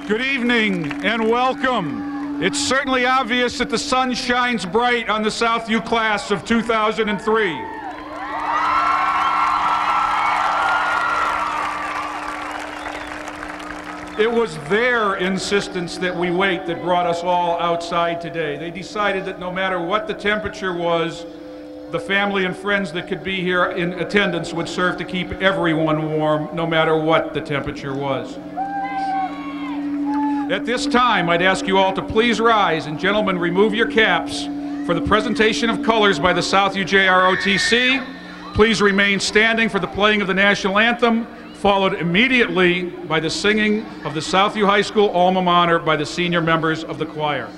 Good evening and welcome. It's certainly obvious that the sun shines bright on the Southview class of 2003. It was their insistence that we wait that brought us all outside today. They decided that no matter what the temperature was, the family and friends that could be here in attendance would serve to keep everyone warm, no matter what the temperature was. At this time, I'd ask you all to please rise, and gentlemen, remove your caps for the presentation of colors by the Southview JROTC. Please remain standing for the playing of the national anthem, followed immediately by the singing of the Southview High School alma mater by the senior members of the choir.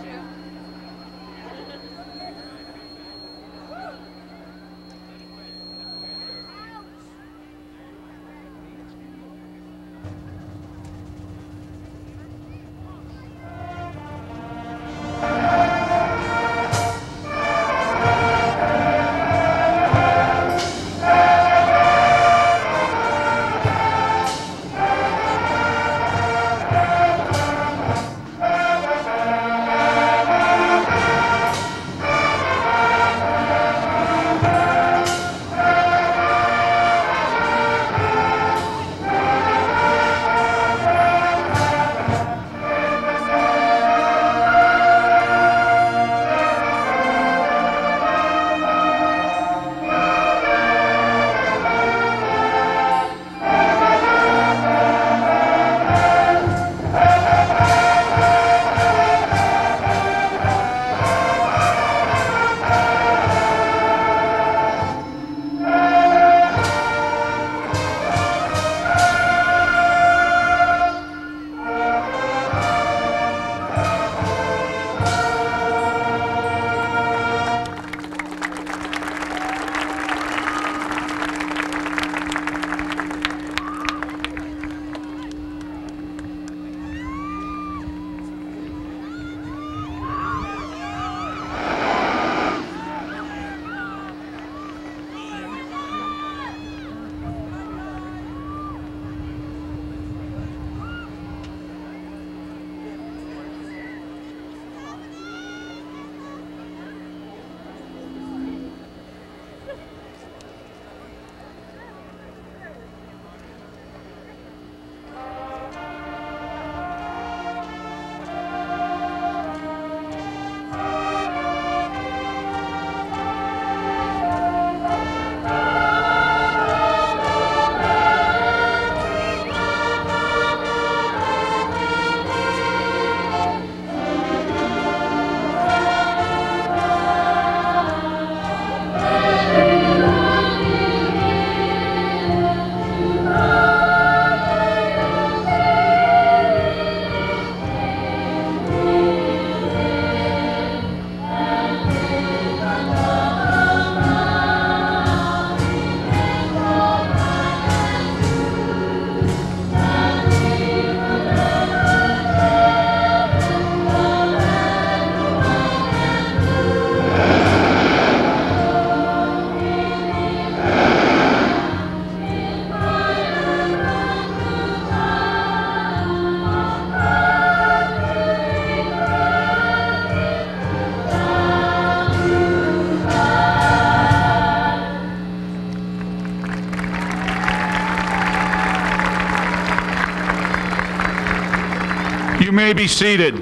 You may be seated.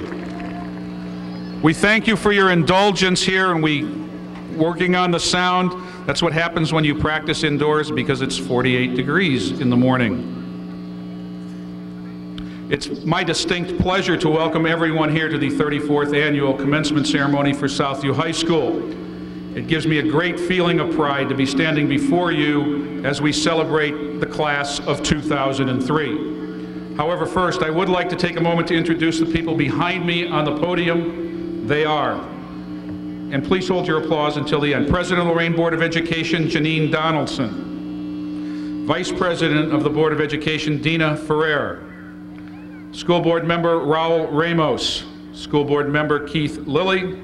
We thank you for your indulgence here, and working on the sound. That's what happens when you practice indoors, because it's 48 degrees in the morning. It's my distinct pleasure to welcome everyone here to the 34th annual commencement ceremony for Southview High School. It gives me a great feeling of pride to be standing before you as we celebrate the class of 2003. However, first, I would like to take a moment to introduce the people behind me on the podium. They are, and please hold your applause until the end, President of the Lorain Board of Education, Janine Donaldson. Vice President of the Board of Education, Dina Ferrer. School Board Member, Raul Ramos. School Board Member, Keith Lilly.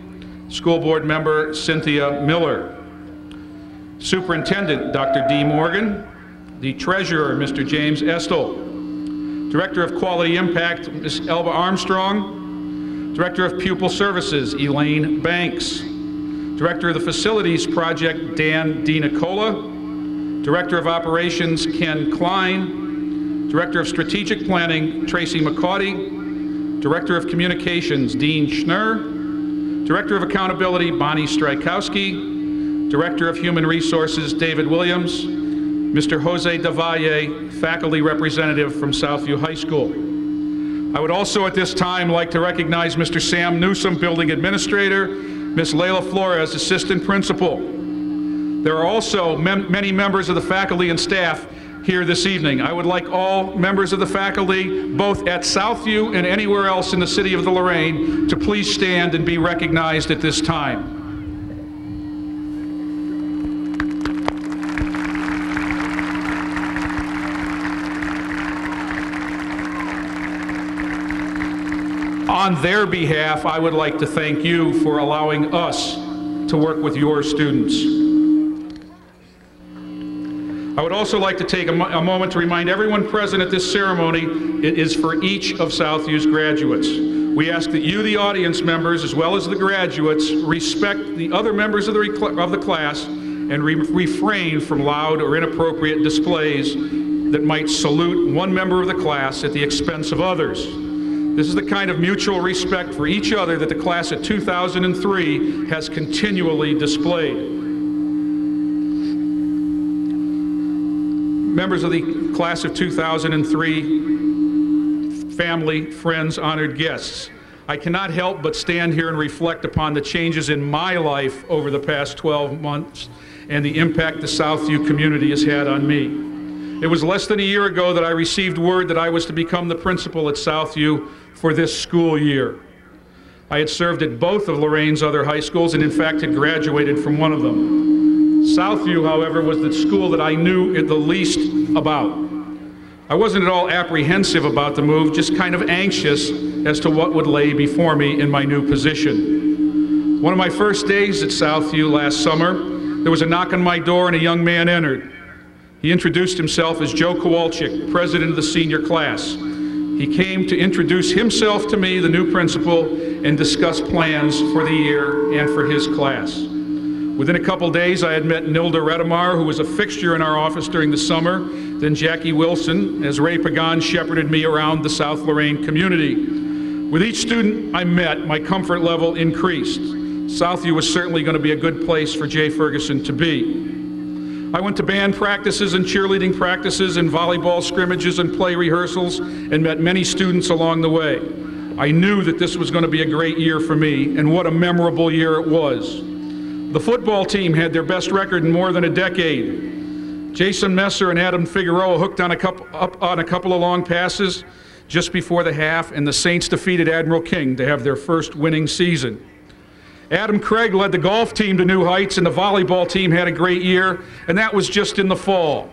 School Board Member, Cynthia Miller. Superintendent, Dr. D. Morgan. The Treasurer, Mr. James Estel. Director of Quality Impact, Ms. Elba Armstrong. Director of Pupil Services, Elaine Banks. Director of the Facilities Project, Dan DiNicola. Director of Operations, Ken Klein. Director of Strategic Planning, Tracy McCauty. Director of Communications, Dean Schnur. Director of Accountability, Bonnie Strykowski. Director of Human Resources, David Williams. Mr. Jose Davalle, faculty representative from Southview High School. I would also at this time like to recognize Mr. Sam Newsom, building administrator, Ms. Layla Flores, assistant principal. There are also many members of the faculty and staff here this evening. I would like all members of the faculty, both at Southview and anywhere else in the city of the Lorain, to please stand and be recognized at this time. On their behalf, I would like to thank you for allowing us to work with your students. I would also like to take a moment to remind everyone present at this ceremony, it is for each of Southview's graduates. We ask that you, the audience members, as well as the graduates, respect the other members of the class and refrain from loud or inappropriate displays that might salute one member of the class at the expense of others. This is the kind of mutual respect for each other that the class of 2003 has continually displayed. Members of the class of 2003, family, friends, honored guests, I cannot help but stand here and reflect upon the changes in my life over the past 12 months and the impact the Southview community has had on me. It was less than a year ago that I received word that I was to become the principal at Southview for this school year. I had served at both of Lorain's other high schools and in fact had graduated from one of them. Southview, however, was the school that I knew the least about. I wasn't at all apprehensive about the move, just kind of anxious as to what would lay before me in my new position. One of my first days at Southview last summer, there was a knock on my door and a young man entered. He introduced himself as Joe Kowalczyk, president of the senior class. He came to introduce himself to me, the new principal, and discuss plans for the year and for his class. Within a couple days, I had met Nilda Redemar, who was a fixture in our office during the summer, then Jackie Wilson, as Ray Pagan shepherded me around the South Lorain community. With each student I met, my comfort level increased. Southview was certainly going to be a good place for Jay Ferguson to be. I went to band practices and cheerleading practices and volleyball scrimmages and play rehearsals and met many students along the way. I knew that this was going to be a great year for me, and what a memorable year it was. The football team had their best record in more than a decade. Jason Messer and Adam Figueroa hooked on a couple of long passes just before the half, and the Saints defeated Admiral King to have their first winning season. Adam Craig led the golf team to new heights, and the volleyball team had a great year, and that was just in the fall.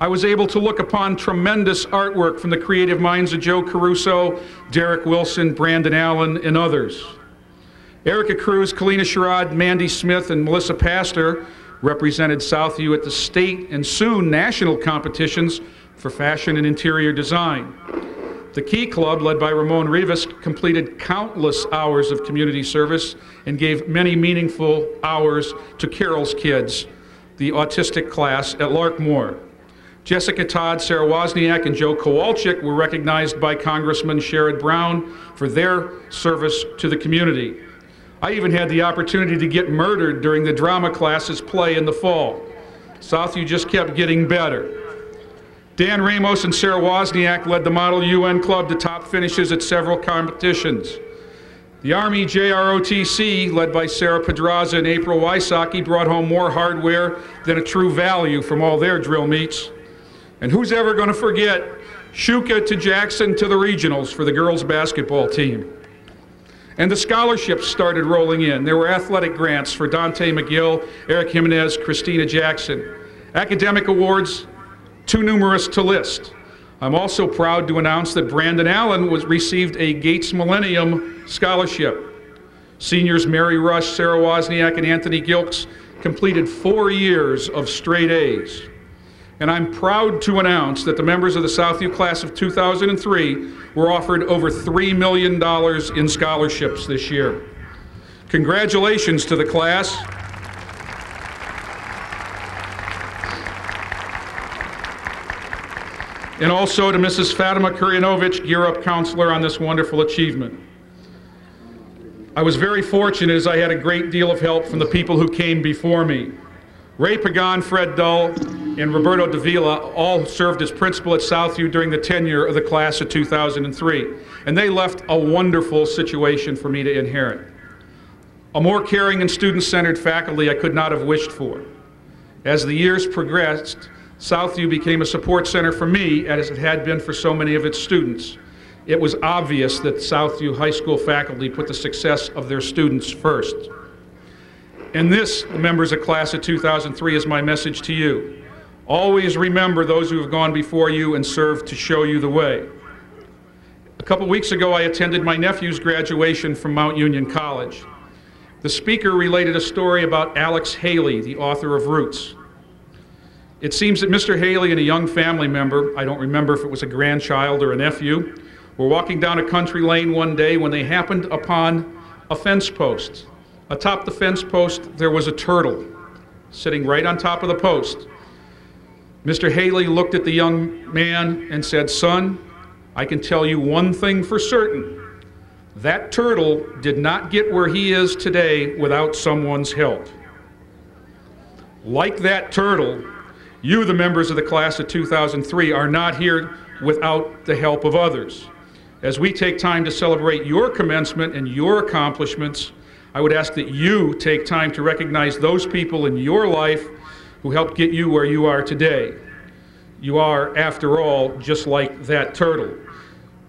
I was able to look upon tremendous artwork from the creative minds of Joe Caruso, Derek Wilson, Brandon Allen, and others. Erica Cruz, Kalina Sherrod, Mandy Smith, and Melissa Pastor represented Southview at the state and soon national competitions for fashion and interior design. The Key Club, led by Ramon Rivas, completed countless hours of community service and gave many meaningful hours to Carol's kids, the autistic class at Larkmore. Jessica Todd, Sarah Wozniak, and Joe Kowalczyk were recognized by Congressman Sherrod Brown for their service to the community. I even had the opportunity to get murdered during the drama class's play in the fall. Southview just kept getting better. Dan Ramos and Sarah Wozniak led the Model UN Club to top finishes at several competitions. The Army JROTC, led by Sarah Pedraza and April Wysocki, brought home more hardware than a true value from all their drill meets. And who's ever going to forget Shuka to Jackson to the regionals for the girls basketball team? And the scholarships started rolling in. There were athletic grants for Dante McGill, Eric Jimenez, Christina Jackson. Academic awards, too numerous to list. I'm also proud to announce that Brandon Allen received a Gates Millennium Scholarship. Seniors Mary Rush, Sarah Wozniak, and Anthony Gilks completed 4 years of straight A's. And I'm proud to announce that the members of the Southview class of 2003 were offered over $3 million in scholarships this year. Congratulations to the class. And also to Mrs. Fatima Kuryanovich, Gear Up Counselor, on this wonderful achievement. I was very fortunate as I had a great deal of help from the people who came before me. Ray Pagan, Fred Dull, and Roberto Davila all served as principal at Southview during the tenure of the class of 2003, and they left a wonderful situation for me to inherit. A more caring and student-centered faculty I could not have wished for. As the years progressed, Southview became a support center for me, as it had been for so many of its students. It was obvious that Southview High School faculty put the success of their students first. And this, members of class of 2003, is my message to you. Always remember those who have gone before you and served to show you the way. A couple weeks ago, I attended my nephew's graduation from Mount Union College. The speaker related a story about Alex Haley, the author of Roots. It seems that Mr. Haley and a young family member, I don't remember if it was a grandchild or a nephew, were walking down a country lane one day when they happened upon a fence post. Atop the fence post, there was a turtle sitting right on top of the post. Mr. Haley looked at the young man and said, "Son, I can tell you one thing for certain. That turtle did not get where he is today without someone's help." Like that turtle, you, the members of the class of 2003, are not here without the help of others. As we take time to celebrate your commencement and your accomplishments, I would ask that you take time to recognize those people in your life who helped get you where you are today. You are, after all, just like that turtle.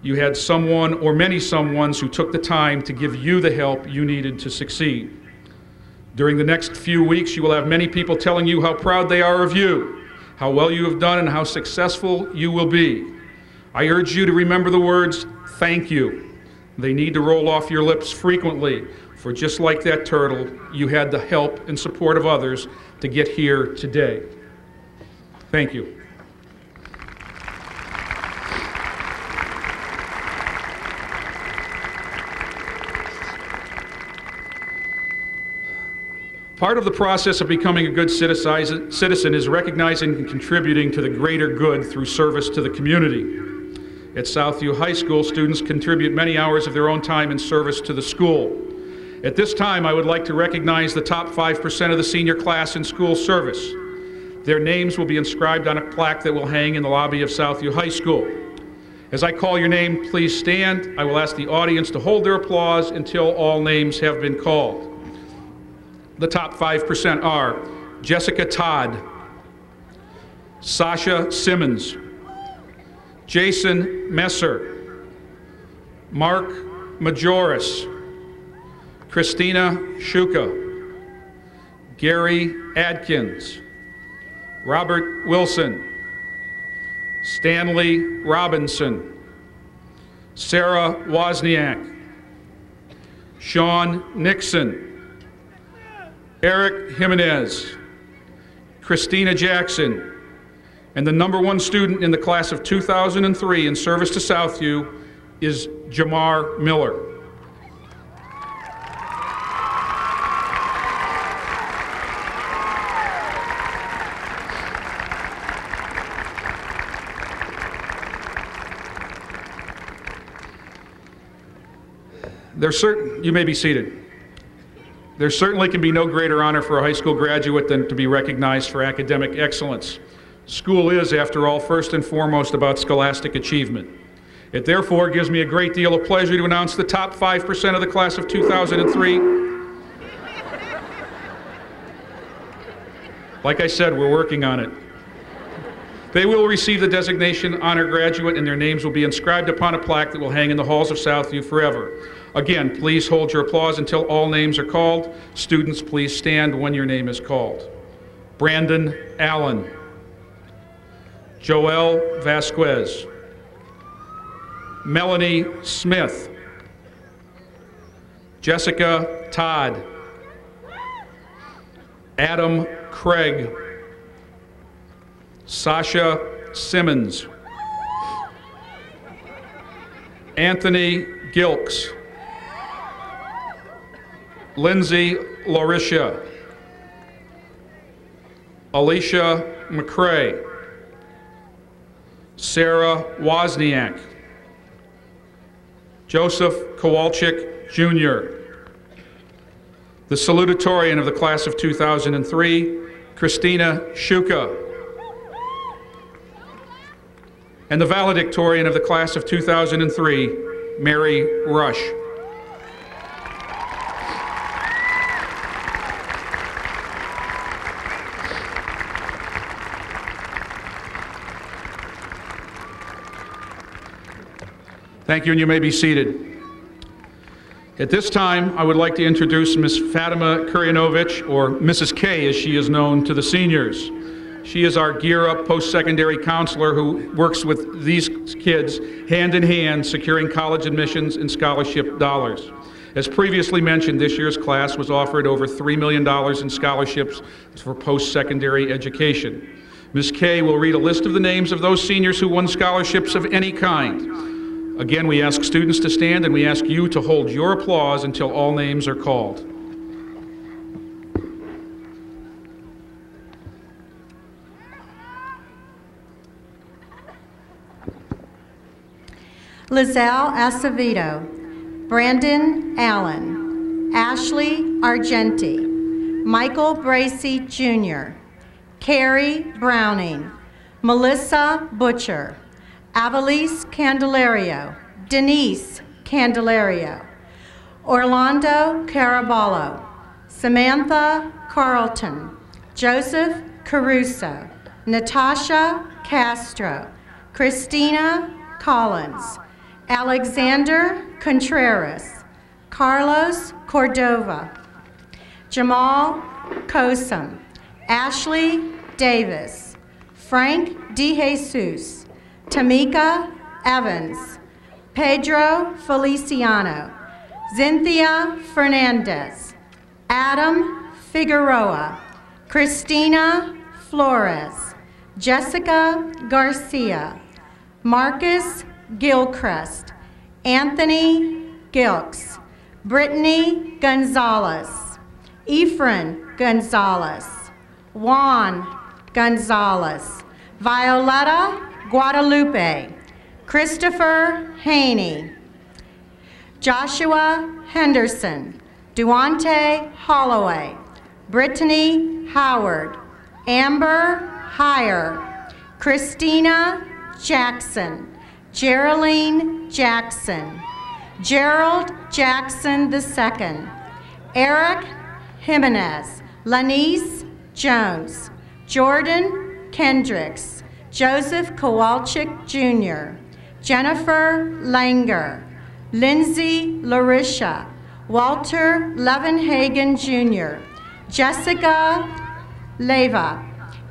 You had someone or many someones who took the time to give you the help you needed to succeed. During the next few weeks, you will have many people telling you how proud they are of you, how well you have done, and how successful you will be. I urge you to remember the words, "Thank you." They need to roll off your lips frequently, for just like that turtle, you had the help and support of others to get here today. Thank you. Part of the process of becoming a good citizen is recognizing and contributing to the greater good through service to the community. At Southview High School, students contribute many hours of their own time in service to the school. At this time, I would like to recognize the top 5% of the senior class in school service. Their names will be inscribed on a plaque that will hang in the lobby of Southview High School. As I call your name, please stand. I will ask the audience to hold their applause until all names have been called. The top 5% are Jessica Todd, Sasha Simmons, Jason Messer, Mark Majoris, Christina Shuka, Gary Adkins, Robert Wilson, Stanley Robinson, Sarah Wozniak, Sean Nixon, Eric Jimenez, Christina Jackson, and the #1 student in the class of 2003 in service to Southview is Jamar Miller. You may be seated. There certainly can be no greater honor for a high school graduate than to be recognized for academic excellence. School is, after all, first and foremost about scholastic achievement. It therefore gives me a great deal of pleasure to announce the top 5% of the class of 2003. Like I said, we're working on it. They will receive the designation Honor Graduate, and their names will be inscribed upon a plaque that will hang in the halls of Southview forever. Again, please hold your applause until all names are called. Students, please stand when your name is called. Brandon Allen, Joel Vasquez, Melanie Smith, Jessica Todd, Adam Craig, Sasha Simmons, Anthony Gilks, Lindsay Larisha, Alicia McCrae, Sarah Wozniak, Joseph Kowalczyk, Jr., the salutatorian of the class of 2003, Christina Shuka, and the valedictorian of the class of 2003, Mary Rush. Thank you, and you may be seated. At this time, I would like to introduce Ms. Fatima Kuryanovich, or Mrs. K as she is known to the seniors. She is our Gear Up post-secondary counselor who works with these kids hand in hand, securing college admissions and scholarship dollars. As previously mentioned, this year's class was offered over $3 million in scholarships for post-secondary education. Ms. K will read a list of the names of those seniors who won scholarships of any kind. Again, we ask students to stand, and we ask you to hold your applause until all names are called. Lizelle Acevedo, Brandon Allen, Ashley Argenti, Michael Bracey Jr., Carrie Browning, Melissa Butcher, Avalise Candelario, Denise Candelario, Orlando Caraballo, Samantha Carlton, Joseph Caruso, Natasha Castro, Christina Collins, Alexander Contreras, Carlos Cordova, Jamal Kosum, Ashley Davis, Frank DeJesus, Tamika Evans, Pedro Feliciano, Cynthia Fernandez, Adam Figueroa, Christina Flores, Jessica Garcia, Marcus Gilchrist, Anthony Gilks, Brittany Gonzalez, Ephraim Gonzalez, Juan Gonzalez, Violetta Guadalupe, Christopher Haney, Joshua Henderson, Duante Holloway, Brittany Howard, Amber Heyer, Christina Jackson, Geraldine Jackson, Gerald Jackson II, Eric Jimenez, Lanice Jones, Jordan Kendricks, Joseph Kowalczyk Jr., Jennifer Langer, Lindsay Larisha, Walter Levenhagen Jr., Jessica Leva,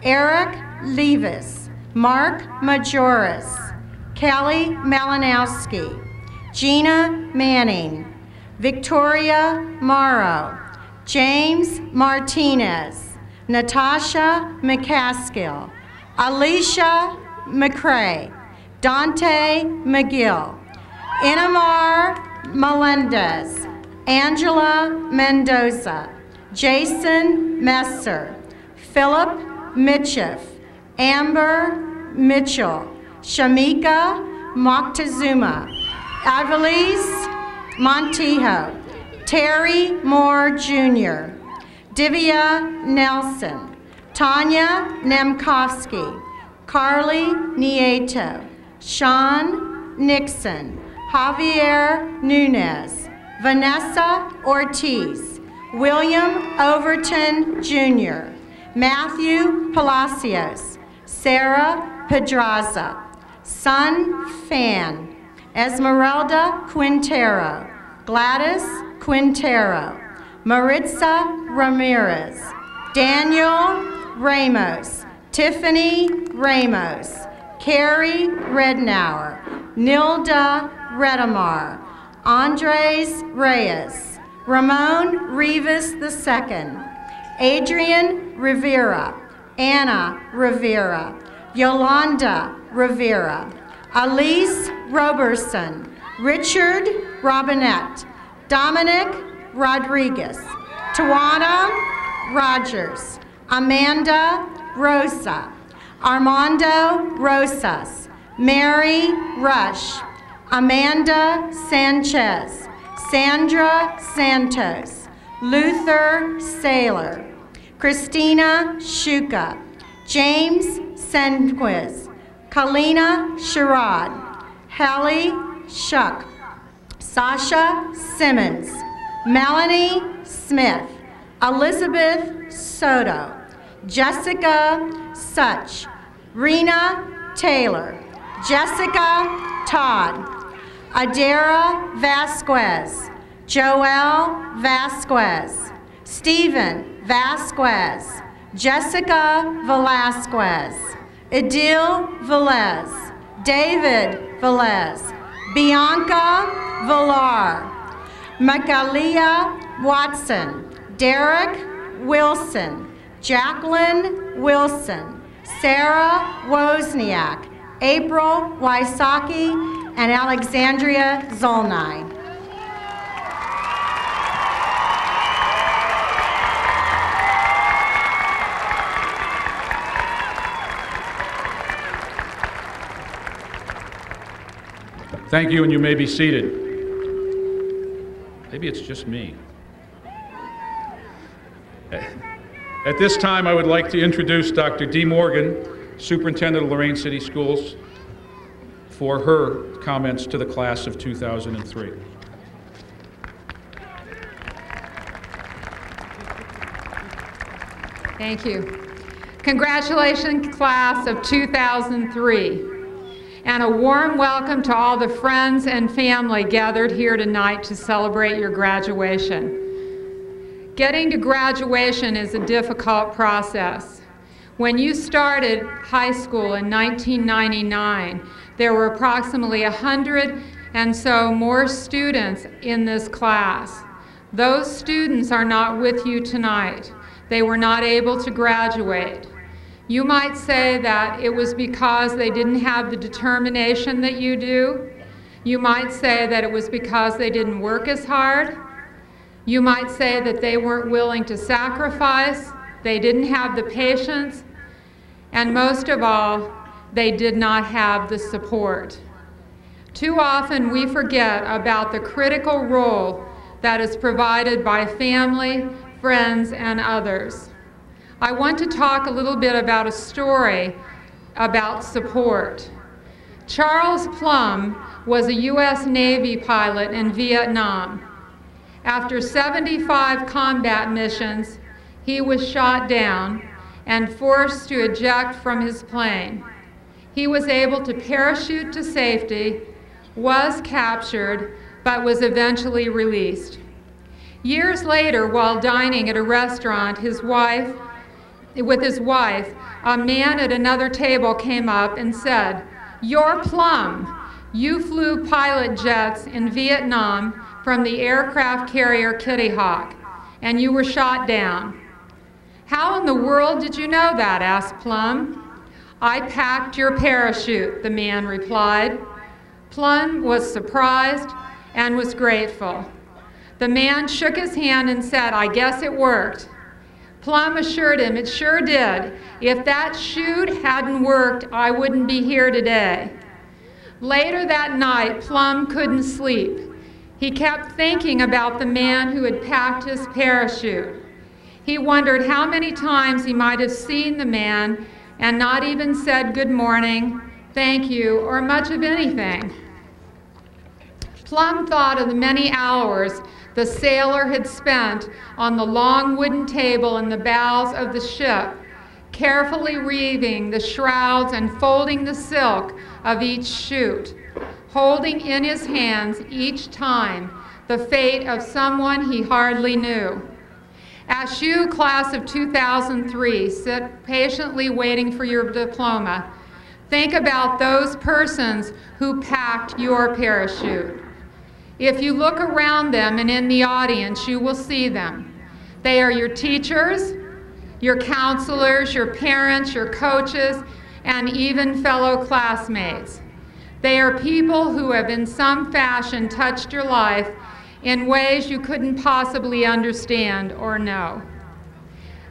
Eric Levis, Mark Majoris, Kelly Malinowski, Gina Manning, Victoria Morrow, James Martinez, Natasha McCaskill, Alicia McCrae, Dante McGill, Inamar Melendez, Angela Mendoza, Jason Messer, Philip Mitchiff, Amber Mitchell, Shamika Moctezuma, Avalise Montijo, Terry Moore Jr., Divya Nelson, Tanya Nemkovsky, Carly Nieto, Sean Nixon, Javier Nunez, Vanessa Ortiz, William Overton Jr., Matthew Palacios, Sarah Pedraza, Sun Fan, Esmeralda Quintero, Gladys Quintero, Maritza Ramirez, Daniel Ramos, Tiffany Ramos, Carrie Rednauer, Nilda Redamar, Andres Reyes, Ramon Rivas II, Adrian Rivera, Anna Rivera, Yolanda Rivera, Elise Roberson, Richard Robinette, Dominic Rodriguez, Tawana Rogers, Amanda Rosa, Armando Rosas, Mary Rush, Amanda Sanchez, Sandra Santos, Luther Saylor, Christina Shuka, James Senquiz, Kalina Sherrod, Hallie Shuck, Sasha Simmons, Melanie Smith, Elizabeth Soto, Jessica Such, Rena Taylor, Jessica Todd, Adara Vasquez, Joelle Vasquez, Stephen Vasquez, Jessica Velasquez, Idil Velez, David Velez, Bianca Villar, Michaelia Watson, Derek Wilson, Jacqueline Wilson, Sarah Wozniak, April Wysocki, and Alexandria Zolnai. Thank you, and you may be seated. Maybe it's just me. At this time, I would like to introduce Dr. Dee Morgan, Superintendent of Lorain City Schools, for her comments to the class of 2003. Thank you. Congratulations, class of 2003. And a warm welcome to all the friends and family gathered here tonight to celebrate your graduation. Getting to graduation is a difficult process. When you started high school in 1999, there were approximately 100 and so more students in this class. Those students are not with you tonight. They were not able to graduate. You might say that it was because they didn't have the determination that you do. You might say that it was because they didn't work as hard. You might say that they weren't willing to sacrifice, they didn't have the patience, and most of all, they did not have the support. Too often we forget about the critical role that is provided by family, friends, and others. I want to talk a little bit about a story about support. Charles Plum was a U.S. Navy pilot in Vietnam. After 75 combat missions, he was shot down and forced to eject from his plane. He was able to parachute to safety, was captured, but was eventually released. Years later, while dining at a restaurant, with his wife, a man at another table came up and said, "You're Plum. You flew pilot jets in Vietnam from the aircraft carrier Kitty Hawk, and you were shot down." "How in the world did you know that?" asked Plum. "I packed your parachute," the man replied. Plum was surprised and was grateful. The man shook his hand and said, "I guess it worked." Plum assured him, "It sure did. If that chute hadn't worked, I wouldn't be here today." Later that night, Plum couldn't sleep. He kept thinking about the man who had packed his parachute. He wondered how many times he might have seen the man and not even said good morning, thank you, or much of anything. Plum thought of the many hours the sailor had spent on the long wooden table in the bows of the ship, carefully reeving the shrouds and folding the silk of each chute, holding in his hands each time the fate of someone he hardly knew. As you, class of 2003, sit patiently waiting for your diploma, think about those persons who packed your parachute. If you look around them and in the audience, you will see them. They are your teachers, your counselors, your parents, your coaches, and even fellow classmates. They are people who have in some fashion touched your life in ways you couldn't possibly understand or know.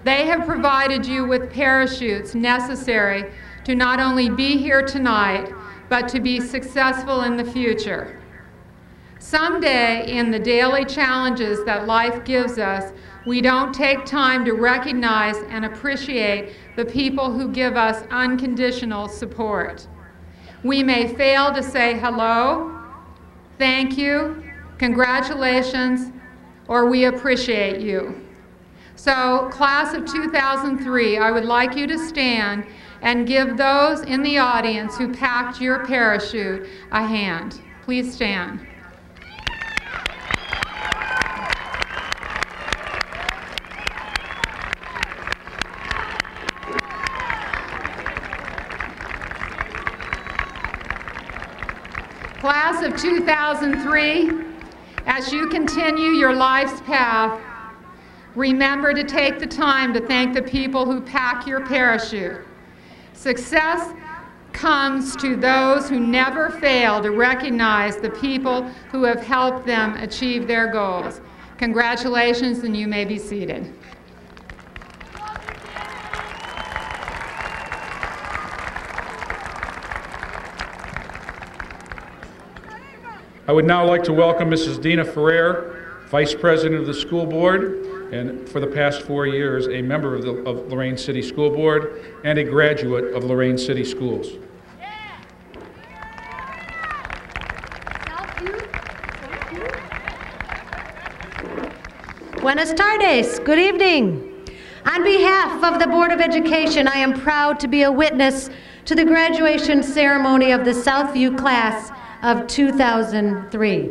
They have provided you with parachutes necessary to not only be here tonight, but to be successful in the future. Someday, in the daily challenges that life gives us, we don't take time to recognize and appreciate the people who give us unconditional support. We may fail to say hello, thank you, congratulations, or we appreciate you. So, class of 2003, I would like you to stand and give those in the audience who packed your parachute a hand. Please stand. Class of 2003, as you continue your life's path, remember to take the time to thank the people who pack your parachute. Success comes to those who never fail to recognize the people who have helped them achieve their goals. Congratulations, and you may be seated. I would now like to welcome Mrs. Dina Ferrer, Vice President of the School Board, and for the past 4 years, a member of Lorain City School Board and a graduate of Lorain City Schools. Buenas tardes. Good evening. On behalf of the Board of Education, I am proud to be a witness to the graduation ceremony of the Southview class of 2003.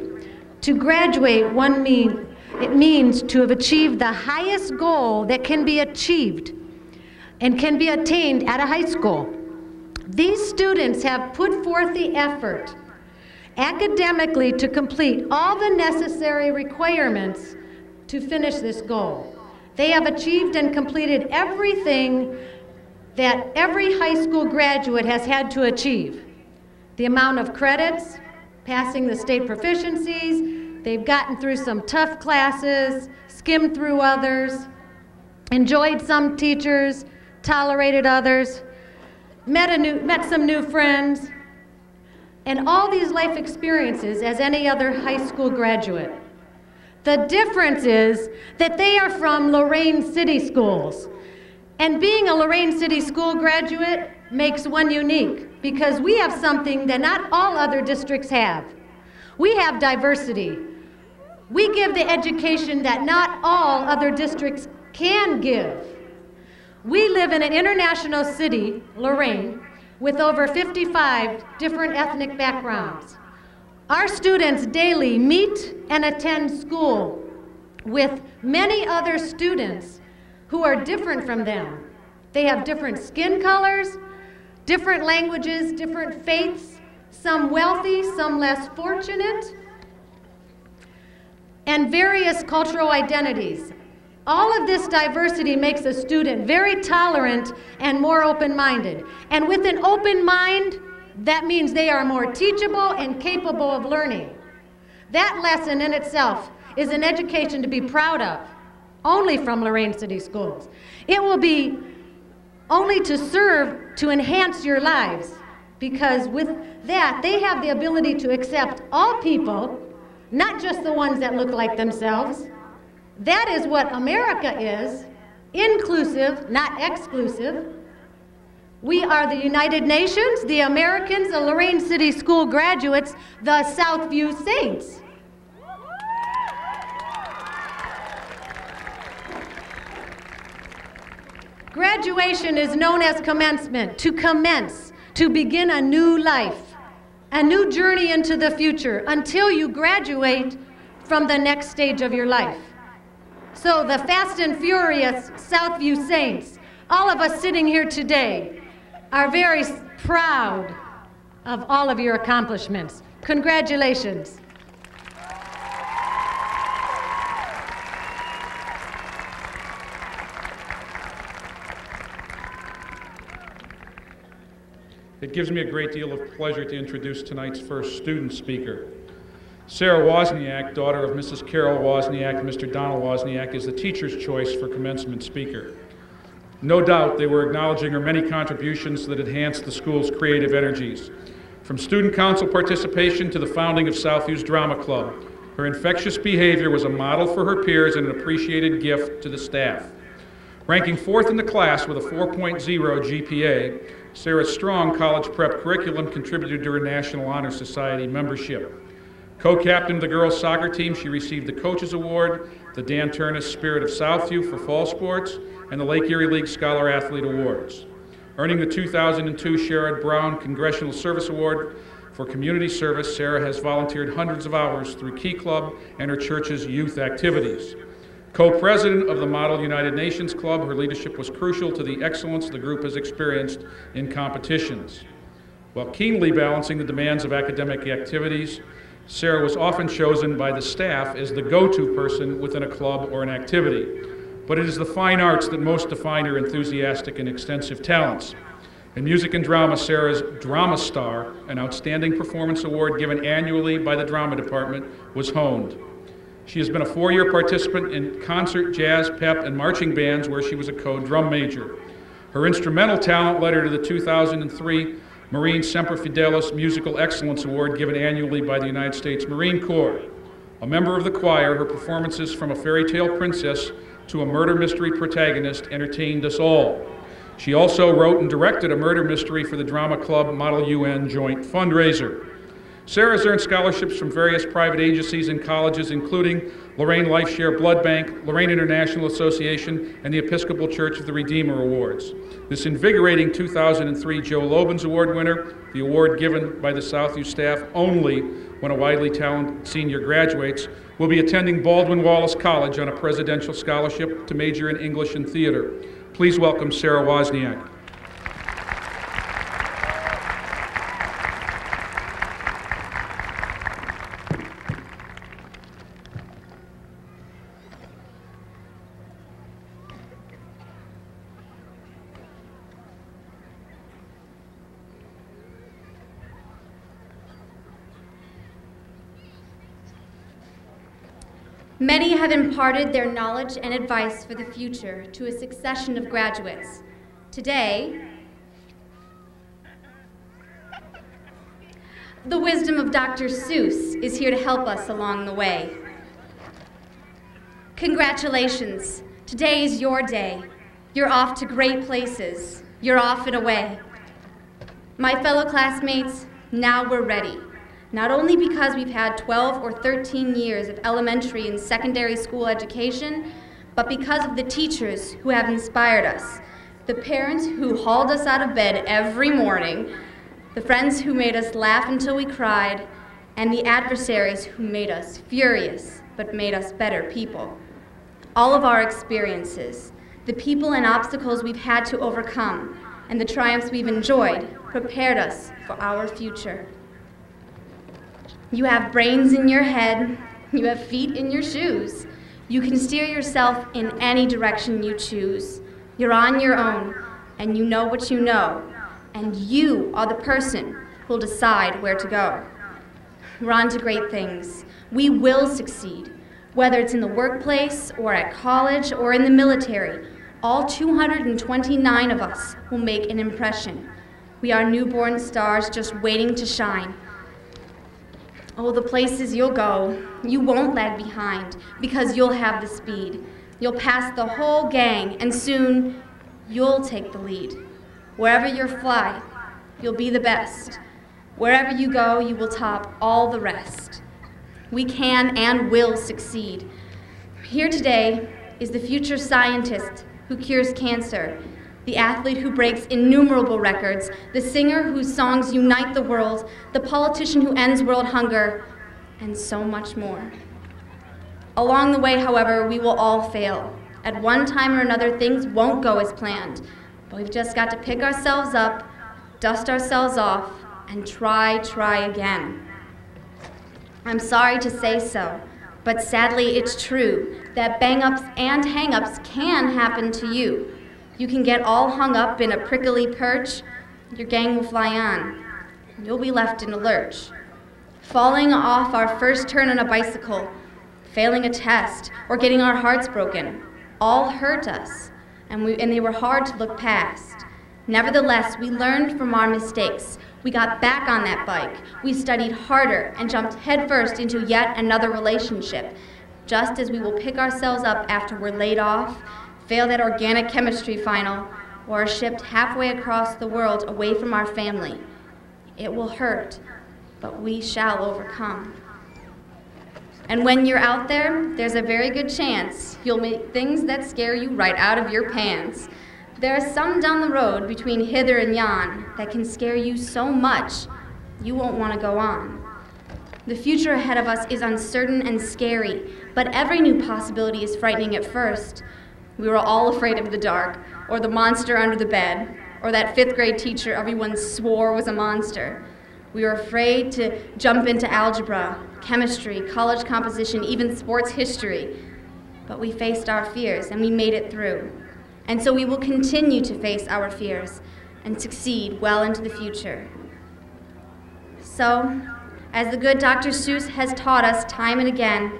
To graduate, it means to have achieved the highest goal that can be achieved and can be attained at a high school. These students have put forth the effort academically to complete all the necessary requirements to finish this goal. They have achieved and completed everything that every high school graduate has had to achieve. The amount of credits, passing the state proficiencies, they've gotten through some tough classes, skimmed through others, enjoyed some teachers, tolerated others, met some new friends, and all these life experiences as any other high school graduate. The difference is that they are from Lorain City Schools. And being a Lorain City School graduate makes one unique, because we have something that not all other districts have. We have diversity. We give the education that not all other districts can give. We live in an international city, Lorain, with over 55 different ethnic backgrounds. Our students daily meet and attend school with many other students who are different from them. They have different skin colors, different languages, different faiths, some wealthy, some less fortunate, and various cultural identities. All of this diversity makes a student very tolerant and more open-minded. And with an open mind, that means they are more teachable and capable of learning. That lesson in itself is an education to be proud of, only from Lorain City Schools. It will be only to serve to enhance your lives, because with that, they have the ability to accept all people, not just the ones that look like themselves. That is what America is, inclusive, not exclusive. We are the United Nations, the Americans, the Lorain City School graduates, the Southview Saints. Graduation is known as commencement, to commence, to begin a new life, a new journey into the future until you graduate from the next stage of your life. So the fast and furious Southview Saints, all of us sitting here today, are very proud of all of your accomplishments. Congratulations. It gives me a great deal of pleasure to introduce tonight's first student speaker. Sarah Wozniak, daughter of Mrs. Carol Wozniak and Mr. Donald Wozniak, is the teacher's choice for commencement speaker. No doubt they were acknowledging her many contributions that enhanced the school's creative energies. From student council participation to the founding of Southview's Drama Club, her infectious behavior was a model for her peers and an appreciated gift to the staff. Ranking 4th in the class with a 4.0 GPA, Sarah's strong college prep curriculum contributed to her National Honor Society membership. Co-captain of the girls' soccer team, she received the Coaches Award, the Dan Turnus Spirit of Southview for fall sports, and the Lake Erie League Scholar Athlete Awards. Earning the 2002 Sherrod Brown Congressional Service Award for community service, Sarah has volunteered hundreds of hours through Key Club and her church's youth activities. Co-president of the Model United Nations Club, her leadership was crucial to the excellence the group has experienced in competitions. While keenly balancing the demands of academic activities, Sarah was often chosen by the staff as the go-to person within a club or an activity. But it is the fine arts that most define her enthusiastic and extensive talents. In music and drama, Sarah's Drama Star, an outstanding performance award given annually by the drama department, was honed. She has been a 4-year participant in concert, jazz, pep, and marching bands where she was a co-drum major. Her instrumental talent led her to the 2003 Marine Semper Fidelis Musical Excellence Award given annually by the United States Marine Corps. A member of the choir, her performances from a fairy tale princess to a murder mystery protagonist entertained us all. She also wrote and directed a murder mystery for the Drama Club Model UN joint fundraiser. Sarah has earned scholarships from various private agencies and colleges, including Lorain LifeShare Blood Bank, Lorain International Association, and the Episcopal Church of the Redeemer Awards. This invigorating 2003 Joe Lobens Award winner, the award given by the Southview staff only when a widely talented senior graduates, will be attending Baldwin Wallace College on a presidential scholarship to major in English and theater. Please welcome Sarah Wozniak. Many have imparted their knowledge and advice for the future to a succession of graduates. Today, the wisdom of Dr. Seuss is here to help us along the way. Congratulations, today is your day. You're off to great places. You're off and away. My fellow classmates, now we're ready. Not only because we've had 12 or 13 years of elementary and secondary school education, but because of the teachers who have inspired us, the parents who hauled us out of bed every morning, the friends who made us laugh until we cried, and the adversaries who made us furious but made us better people. All of our experiences, the people and obstacles we've had to overcome, and the triumphs we've enjoyed prepared us for our future. You have brains in your head, you have feet in your shoes. You can steer yourself in any direction you choose. You're on your own, and you know what you know, and you are the person who'll decide where to go. We're on to great things. We will succeed, whether it's in the workplace, or at college, or in the military. All 229 of us will make an impression. We are newborn stars just waiting to shine. Oh, the places you'll go, you won't lag behind because you'll have the speed. You'll pass the whole gang, and soon you'll take the lead. Wherever you fly, you'll be the best. Wherever you go, you will top all the rest. We can and will succeed. Here today is the future scientist who cures cancer, the athlete who breaks innumerable records, the singer whose songs unite the world, the politician who ends world hunger, and so much more. Along the way, however, we will all fail. At one time or another, things won't go as planned, but we've just got to pick ourselves up, dust ourselves off, and try again. I'm sorry to say so, but sadly it's true that bang-ups and hang-ups can happen to you. You can get all hung up in a prickly perch, Your gang will fly on. You'll be left in a lurch. Falling off our first turn on a bicycle, failing a test, or getting our hearts broken, all hurt us, and they were hard to look past. Nevertheless, we learned from our mistakes. We got back on that bike. We studied harder and jumped headfirst into yet another relationship, just as we will pick ourselves up after we're laid off, fail that organic chemistry final, or are shipped halfway across the world away from our family. It will hurt, but we shall overcome. And when you're out there, there's a very good chance you'll meet things that scare you right out of your pants. There are some down the road between hither and yon that can scare you so much you won't want to go on. The future ahead of us is uncertain and scary, but every new possibility is frightening at first. We were all afraid of the dark, or the monster under the bed, or that 5th grade teacher everyone swore was a monster. We were afraid to jump into algebra, chemistry, college composition, even sports history. But we faced our fears and we made it through. And so we will continue to face our fears and succeed well into the future. So, as the good Dr. Seuss has taught us time and again,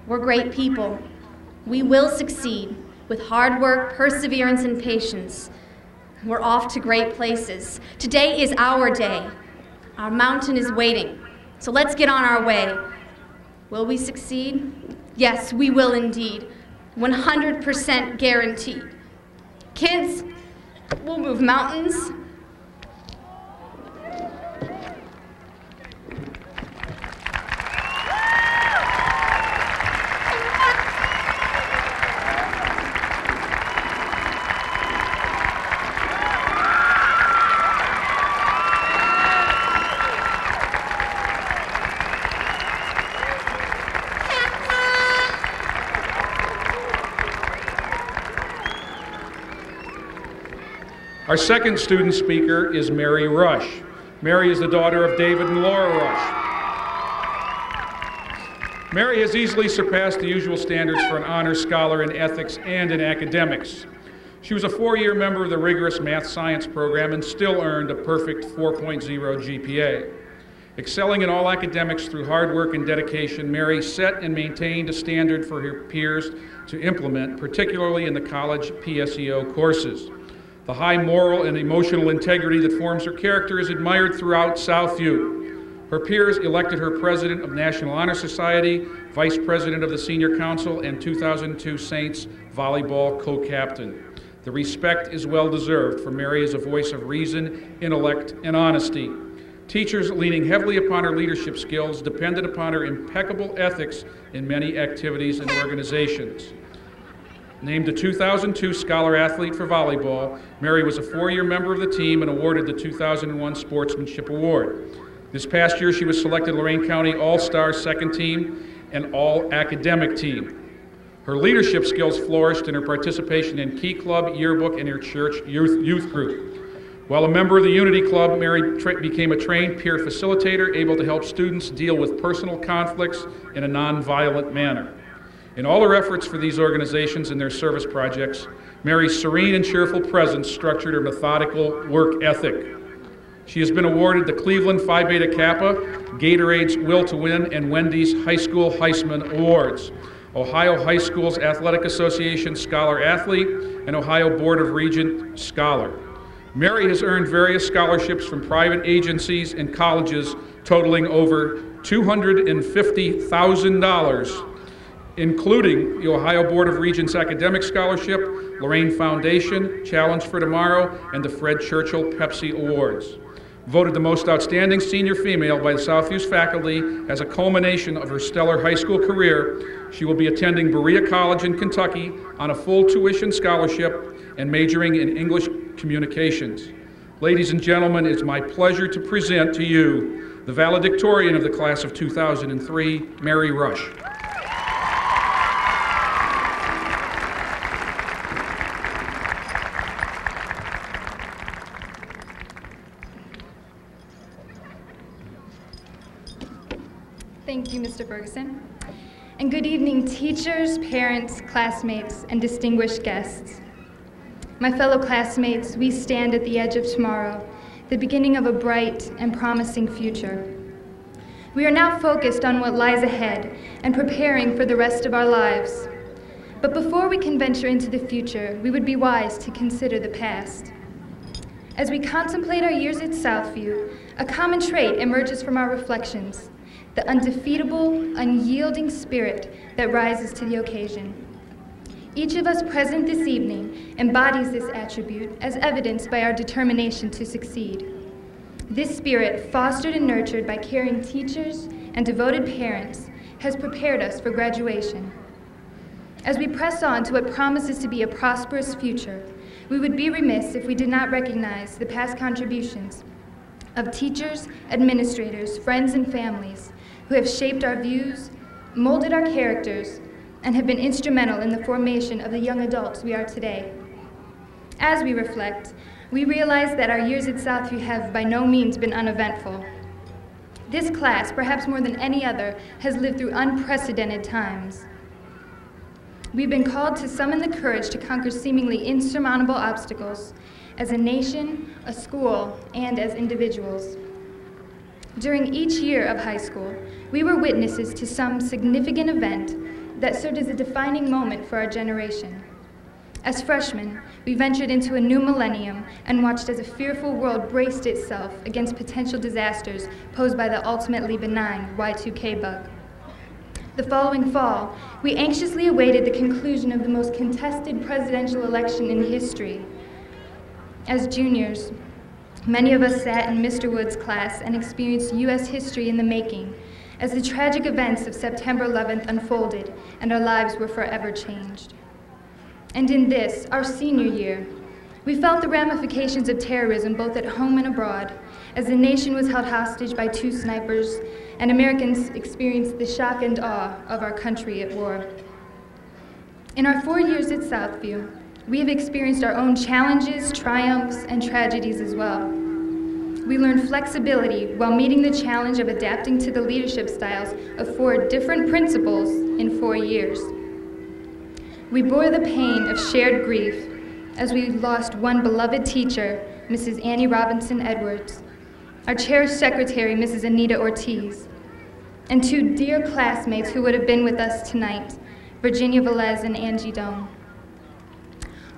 we're great people. We will succeed with hard work, perseverance, and patience. We're off to great places. Today is our day. Our mountain is waiting, so let's get on our way. Will we succeed? Yes, we will indeed. 100% guaranteed. Kids, we'll move mountains. Our second student speaker is Mary Rush. Mary is the daughter of David and Laura Rush. Mary has easily surpassed the usual standards for an honor scholar in ethics and in academics. She was a 4-year member of the rigorous math science program and still earned a perfect 4.0 GPA. Excelling in all academics through hard work and dedication, Mary set and maintained a standard for her peers to implement, particularly in the college PSEO courses. The high moral and emotional integrity that forms her character is admired throughout Southview. Her peers elected her president of National Honor Society, vice president of the Senior Council, and 2002 Saints volleyball co-captain. The respect is well deserved, for Mary is a voice of reason, intellect, and honesty. Teachers, leaning heavily upon her leadership skills, depended upon her impeccable ethics in many activities and organizations. Named a 2002 Scholar Athlete for volleyball, Mary was a 4-year member of the team and awarded the 2001 Sportsmanship Award. This past year, she was selected Lorain County All-Star Second Team and All-Academic Team. Her leadership skills flourished in her participation in Key Club, Yearbook, and her church youth group. While a member of the Unity Club, Mary became a trained peer facilitator, able to help students deal with personal conflicts in a nonviolent manner. In all her efforts for these organizations and their service projects, Mary's serene and cheerful presence structured her methodical work ethic. She has been awarded the Cleveland Phi Beta Kappa, Gatorade's Will to Win, and Wendy's High School Heisman Awards, Ohio High Schools Athletic Association Scholar Athlete, and Ohio Board of Regents Scholar. Mary has earned various scholarships from private agencies and colleges totaling over $250,000, including the Ohio Board of Regents Academic Scholarship, Lorain Foundation, Challenge for Tomorrow, and the Fred Churchill Pepsi Awards. Voted the most outstanding senior female by the Southview's faculty as a culmination of her stellar high school career, she will be attending Berea College in Kentucky on a full tuition scholarship and majoring in English communications. Ladies and gentlemen, it's my pleasure to present to you the valedictorian of the class of 2003, Mary Rush. Thank you, Mr. Ferguson. And good evening, teachers, parents, classmates, and distinguished guests. My fellow classmates, we stand at the edge of tomorrow, the beginning of a bright and promising future. We are now focused on what lies ahead and preparing for the rest of our lives. But before we can venture into the future, we would be wise to consider the past. As we contemplate our years at Southview, a common trait emerges from our reflections: the undefeatable, unyielding spirit that rises to the occasion. Each of us present this evening embodies this attribute as evidenced by our determination to succeed. This spirit, fostered and nurtured by caring teachers and devoted parents, has prepared us for graduation. As we press on to what promises to be a prosperous future, we would be remiss if we did not recognize the past contributions of teachers, administrators, friends, and families who have shaped our views, molded our characters, and have been instrumental in the formation of the young adults we are today. As we reflect, we realize that our years at Southview have by no means been uneventful. This class, perhaps more than any other, has lived through unprecedented times. We've been called to summon the courage to conquer seemingly insurmountable obstacles as a nation, a school, and as individuals. During each year of high school, we were witnesses to some significant event that served as a defining moment for our generation. As freshmen, we ventured into a new millennium and watched as a fearful world braced itself against potential disasters posed by the ultimately benign Y2K bug. The following fall, we anxiously awaited the conclusion of the most contested presidential election in history. As juniors, many of us sat in Mr. Wood's class and experienced U.S. history in the making as the tragic events of September 11th unfolded and our lives were forever changed. And in this, our senior year, we felt the ramifications of terrorism both at home and abroad, as the nation was held hostage by 2 snipers and Americans experienced the shock and awe of our country at war. In our 4 years at Southview, we have experienced our own challenges, triumphs, and tragedies as well. We learned flexibility while meeting the challenge of adapting to the leadership styles of 4 different principals in 4 years. We bore the pain of shared grief as we lost one beloved teacher, Mrs. Annie Robinson Edwards, our cherished secretary, Mrs. Anita Ortiz, and 2 dear classmates who would have been with us tonight, Virginia Velez and Angie Doan.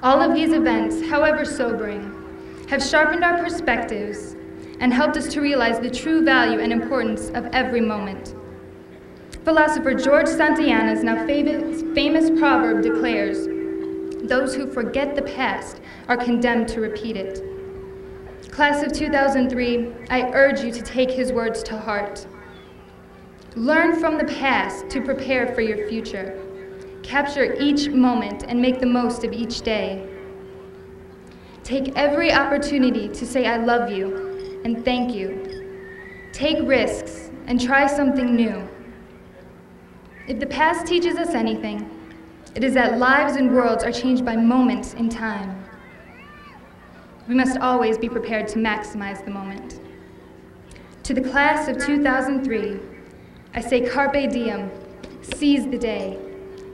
All of these events, however sobering, have sharpened our perspectives and helped us to realize the true value and importance of every moment. Philosopher George Santayana's now famous proverb declares, "Those who forget the past are condemned to repeat it." Class of 2003, I urge you to take his words to heart. Learn from the past to prepare for your future. Capture each moment and make the most of each day. Take every opportunity to say I love you and thank you. Take risks and try something new. If the past teaches us anything, it is that lives and worlds are changed by moments in time. We must always be prepared to maximize the moment. To the class of 2003, I say carpe diem, seize the day.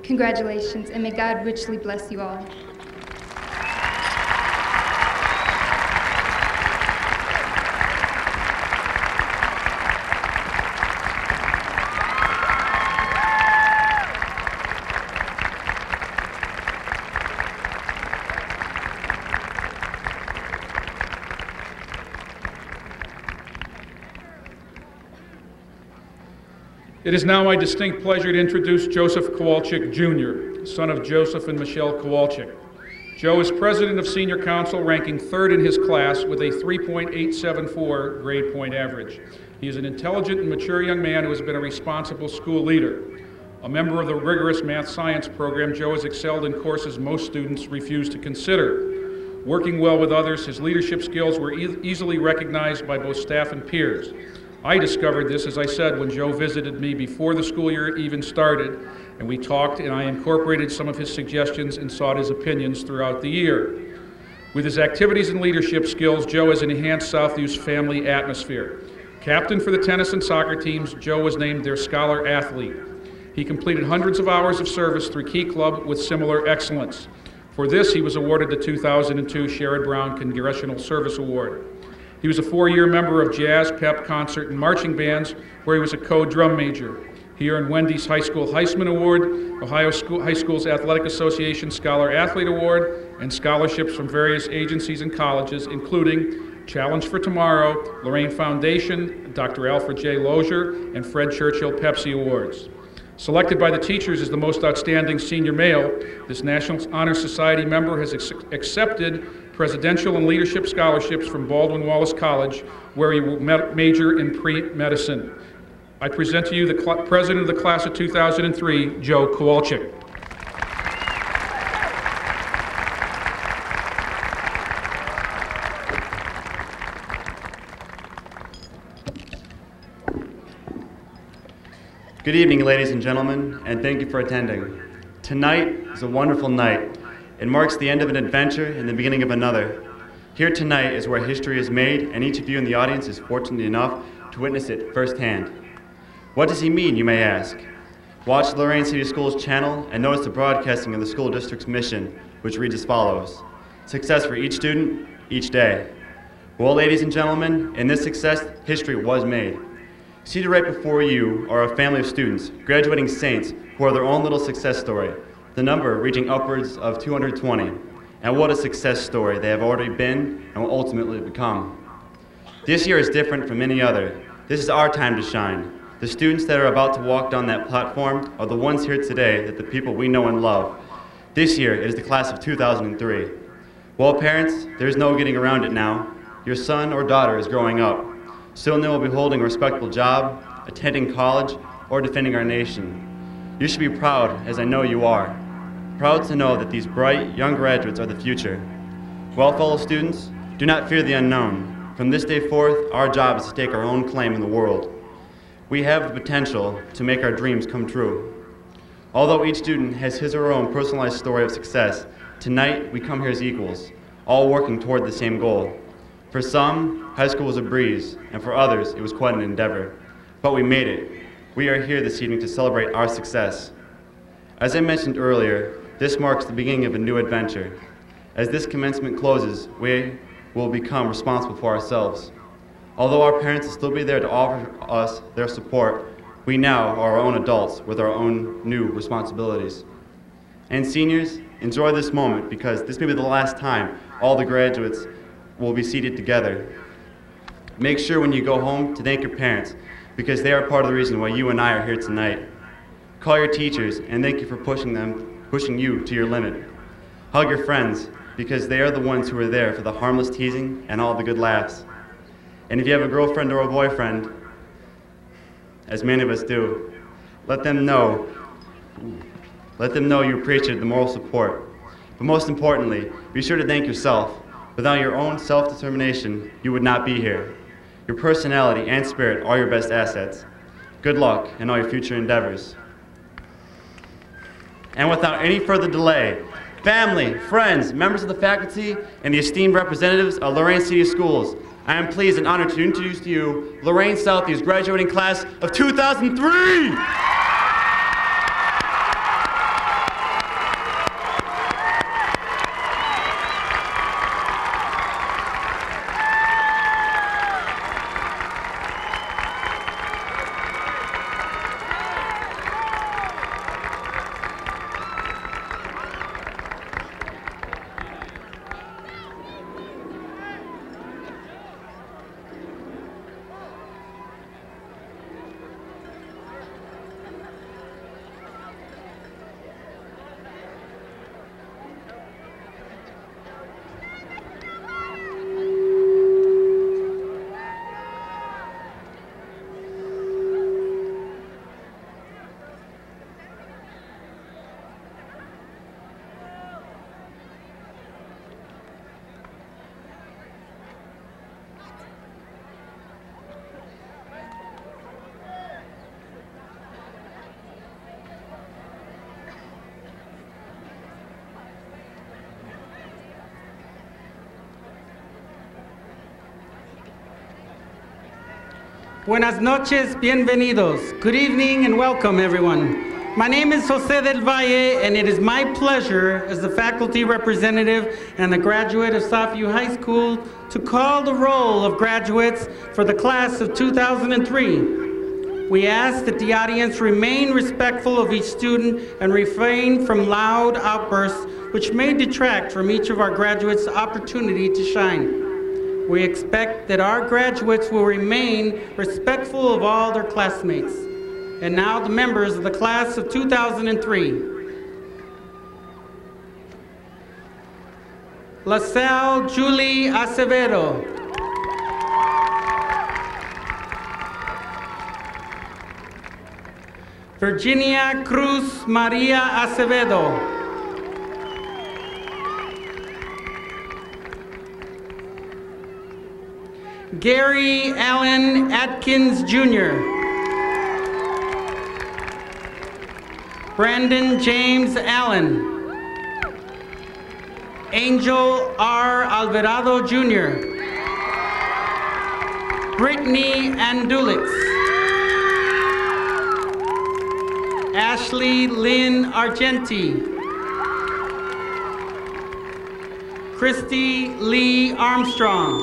Congratulations, and may God richly bless you all. It is now my distinct pleasure to introduce Joseph Kowalczyk, Jr., son of Joseph and Michelle Kowalczyk. Joe is president of Senior Council, ranking 3rd in his class with a 3.874 grade point average. He is an intelligent and mature young man who has been a responsible school leader. A member of the rigorous math-science program, Joe has excelled in courses most students refuse to consider. Working well with others, his leadership skills were easily recognized by both staff and peers. I discovered this, as I said, when Joe visited me before the school year even started, and we talked, and I incorporated some of his suggestions and sought his opinions throughout the year. With his activities and leadership skills, Joe has enhanced Southview's family atmosphere. Captain for the tennis and soccer teams, Joe was named their scholar athlete. He completed hundreds of hours of service through Key Club with similar excellence. For this, he was awarded the 2002 Sherrod Brown Congressional Service Award. He was a 4-year member of jazz, pep, concert, and marching bands, where he was a co-drum major. He earned Wendy's High School Heisman Award, Ohio High Schools Athletic Association Scholar Athlete Award, and scholarships from various agencies and colleges, including Challenge for Tomorrow, Lorain Foundation, Dr. Alfred J. Lozier, and Fred Churchill Pepsi Awards. Selected by the teachers as the most outstanding senior male, this National Honor Society member has accepted presidential and leadership scholarships from Baldwin Wallace College, where he will major in pre-medicine. I present to you the president of the class of 2003, Joe Kowalczyk. Good evening, ladies and gentlemen, and thank you for attending. Tonight is a wonderful night. It marks the end of an adventure and the beginning of another. Here tonight is where history is made, and each of you in the audience is fortunate enough to witness it firsthand. What does he mean, you may ask? Watch the Lorain City Schools channel and notice the broadcasting of the school district's mission, which reads as follows: success for each student, each day. Well, ladies and gentlemen, in this success, history was made. Seated right before you are a family of students, graduating saints, who are their own little success story, the number reaching upwards of 220. And what a success story they have already been and will ultimately become. This year is different from any other. This is our time to shine. The students that are about to walk down that platform are the ones here today that the people we know and love. This year is the class of 2003. Well, parents, there's no getting around it now. Your son or daughter is growing up. Soon they will be holding a respectable job, attending college, or defending our nation. You should be proud, as I know you are. Proud to know that these bright, young graduates are the future. Well, fellow students, do not fear the unknown. From this day forth, our job is to stake our own claim in the world. We have the potential to make our dreams come true. Although each student has his or her own personalized story of success, tonight we come here as equals, all working toward the same goal. For some, high school was a breeze, and for others, it was quite an endeavor. But we made it. We are here this evening to celebrate our success. As I mentioned earlier, this marks the beginning of a new adventure. As this commencement closes, we will become responsible for ourselves. Although our parents will still be there to offer us their support, we now are our own adults with our own new responsibilities. And seniors, enjoy this moment, because this may be the last time all the graduates will be seated together. Make sure when you go home to thank your parents, because they are part of the reason why you and I are here tonight. Call your teachers and thank you for pushing you to your limit. Hug your friends, because they are the ones who are there for the harmless teasing and all the good laughs. And if you have a girlfriend or a boyfriend, as many of us do, let them know you appreciate the moral support. But most importantly, be sure to thank yourself. Without your own self-determination, you would not be here. Your personality and spirit are your best assets. Good luck in all your future endeavors. And without any further delay, family, friends, members of the faculty, and the esteemed representatives of Lorain City Schools, I am pleased and honored to introduce to you Lorain Southview's graduating class of 2003! Buenas noches, bienvenidos. Good evening and welcome, everyone. My name is Jose del Valle, and it is my pleasure as the faculty representative and the graduate of Southview High School to call the roll of graduates for the class of 2003. We ask that the audience remain respectful of each student and refrain from loud outbursts which may detract from each of our graduates' opportunity to shine. We expect that our graduates will remain respectful of all their classmates. And now the members of the class of 2003. LaSalle Julie Acevedo. Virginia Cruz Maria Acevedo. Gary Allen Atkins Jr. Brandon James Allen. Angel R. Alvarado Jr. Brittany Andulix. Ashley Lynn Argenti. Christy Lee Armstrong.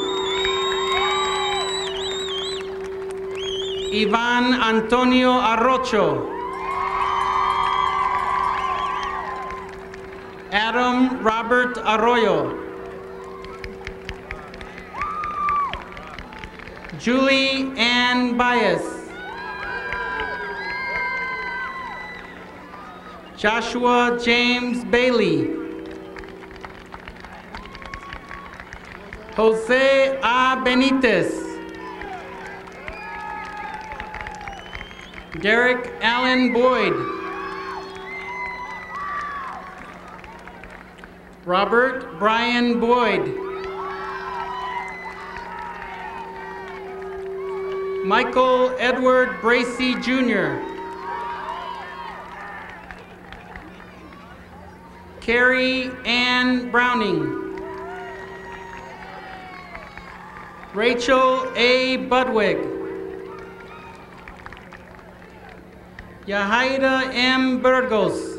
Ivan Antonio Arrocho. Adam Robert Arroyo. Julie Ann Bias. Joshua James Bailey. Jose A. Benitez. Derek Allen Boyd. Robert Brian Boyd. Michael Edward Bracey Jr. Carrie Ann Browning. Rachel A. Budwig. Yahaira M. Burgos.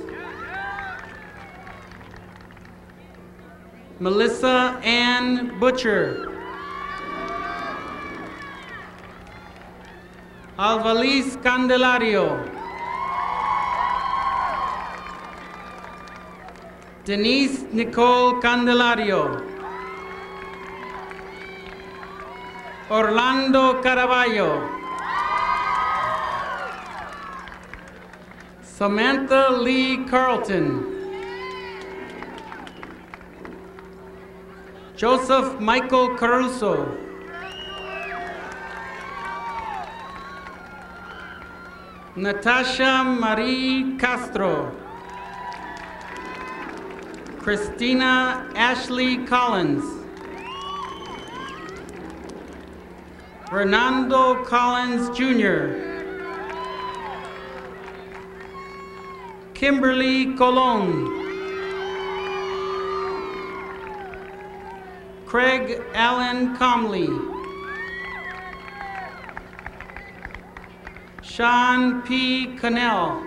Melissa Ann Butcher. Alvalis Candelario. Denise Nicole Candelario. Orlando Caraballo. Samantha Lee Carlton. Joseph Michael Caruso. Natasha Marie Castro. Christina Ashley Collins. Fernando Collins Jr. Kimberly Colon. Craig Allen Comley. Sean P. Cannell.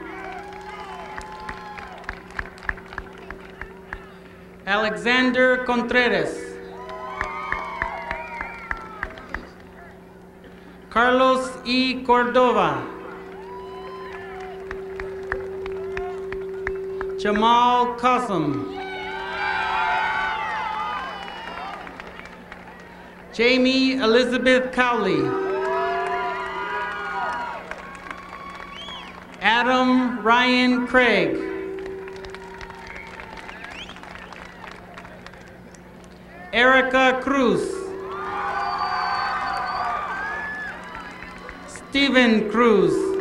Alexander Contreras. Carlos E. Cordova. Jamal Qasim. Jamie Elizabeth Cowley. Adam Ryan Craig. Erica Cruz. Stephen Cruz.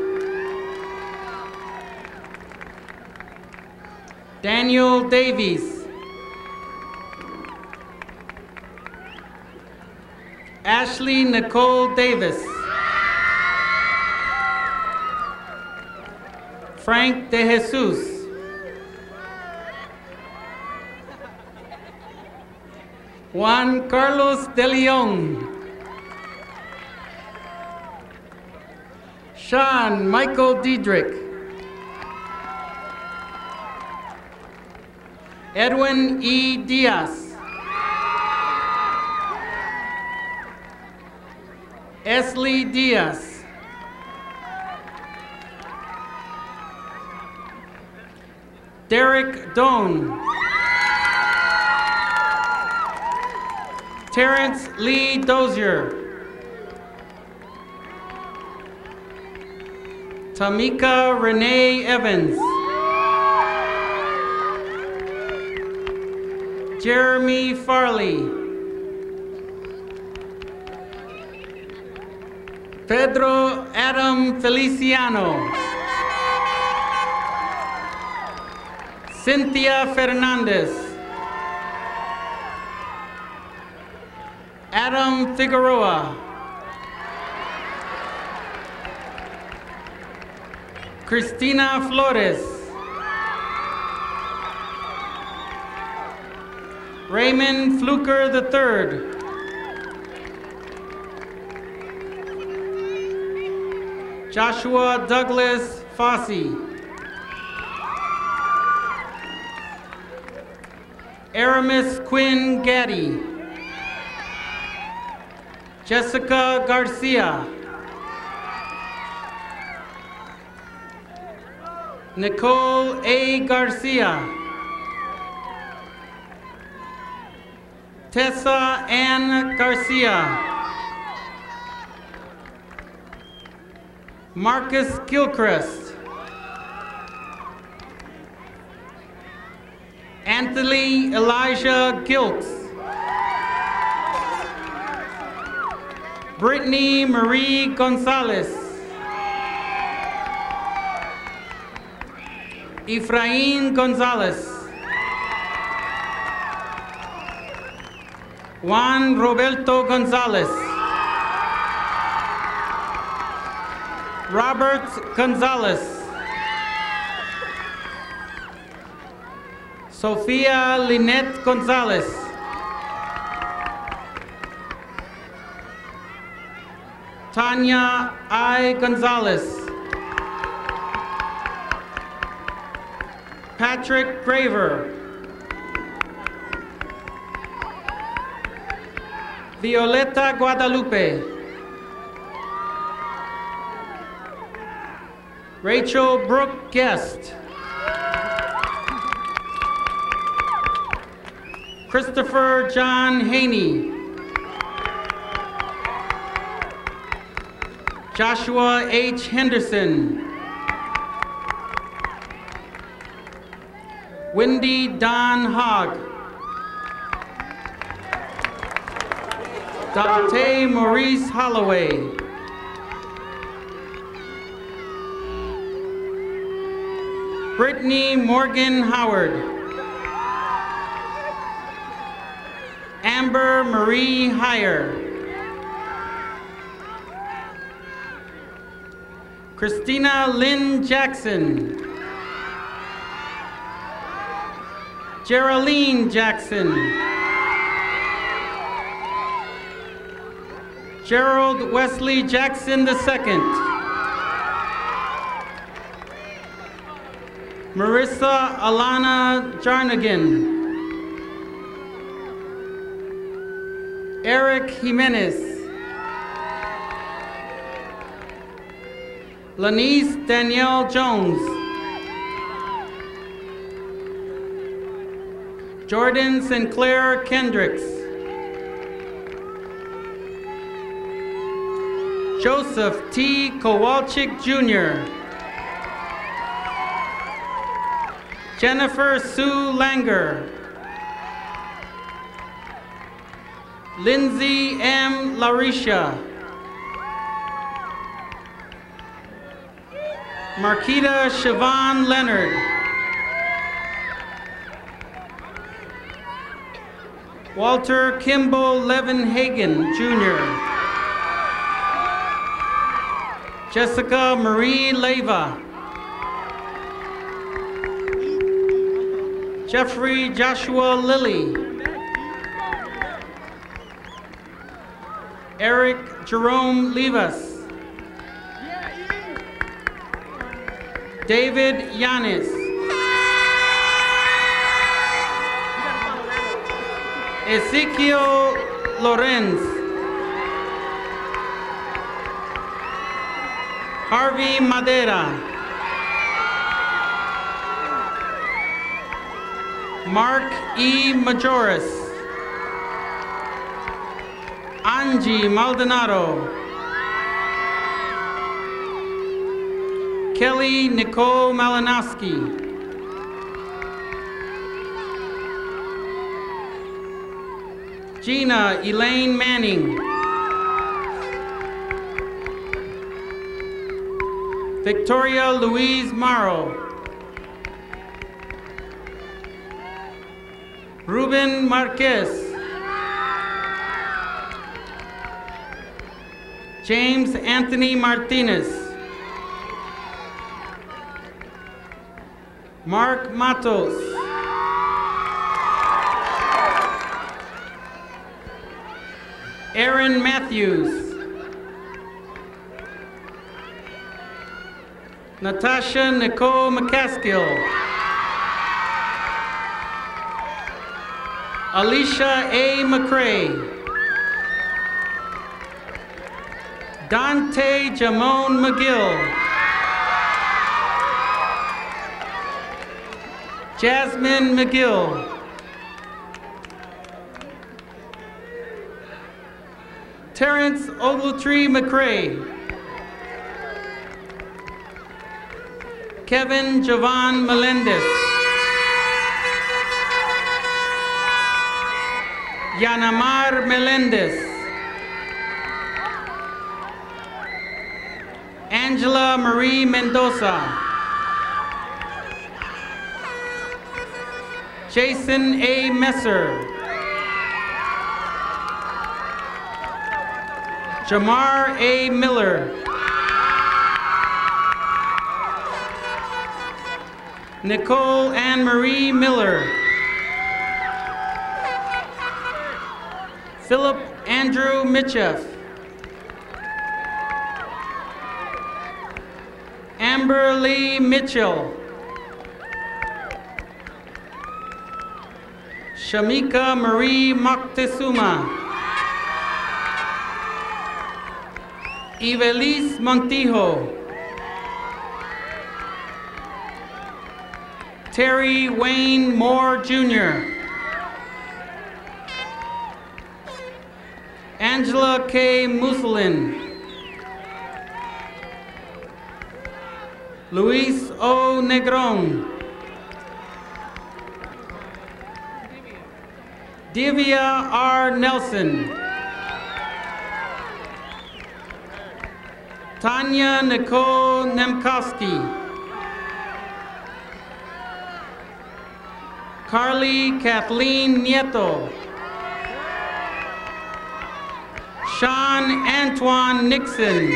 Daniel Davies. Ashley Nicole Davis. Frank De Jesus. Juan Carlos De Leon. Sean Michael Diedrich. Edwin E. Diaz. Esley Diaz. Derek Doan. Terrence Lee Dozier. Tamika Renee Evans. Jeremy Farley. Pedro Adam Feliciano. Cynthia Fernandez. Adam Figueroa. Cristina Flores. Raymond Fluker III. Joshua Douglas Fossey. Aramis Quinn Gaddy. Jessica Garcia. Nicole A. Garcia. Tessa Ann Garcia. Marcus Gilchrist. Anthony Elijah Gilks. Brittany Marie Gonzalez. Efrain Gonzalez. Juan Roberto Gonzalez. Robert Gonzalez. Sofia Lynette Gonzalez. Tanya I. Gonzalez. Patrick Graver. Violeta Guadalupe. Rachel Brooke Guest. Christopher John Haney. Joshua H. Henderson. Wendy Don Hogg. Dante Maurice Holloway. Brittany Morgan Howard. Amber Marie Heyer. Christina Lynn Jackson. Geraldine Jackson. Gerald Wesley Jackson II. Marissa Alana Jarnigan. Eric Jimenez. Lanice Danielle Jones. Jordan Sinclair Kendricks. Joseph T. Kowalczyk Jr. Jennifer Sue Langer. Lindsay M. Larisha. Marquita Siobhan Leonard. Walter Kimball Levin Hagen, Jr. Jessica Marie Leyva. Jeffrey Joshua Lilly. Eric Jerome Livas. David Yanis. Ezekiel Lorenz. Harvey Madera. Mark E. Majoris. Angie Maldonado. Kelly Nicole Malinowski. Gina Elaine Manning. Victoria Louise Morrow. Ruben Marquez. James Anthony Martinez. Mark Matos. Aaron Matthews. Natasha Nicole McCaskill. Alicia A. McCrae. Dante Jamone McGill. Jasmine McGill. Terrence Ogletree McCrae. Kevin Javon Melendez. Yanamar Melendez. Angela Marie Mendoza. Jason A. Messer. Jamar A. Miller. Nicole Ann Marie Miller. Philip Andrew Mitchell. Amber Lee Mitchell. Shamika Marie Moctezuma. Ivelisse Montijo. Terry Wayne Moore Jr. Angela K. Musselin. Luis O. Negron. Divya R. Nelson. Tanya Nicole Nemkowski. Carly Kathleen Nieto. Sean Antoine Nixon.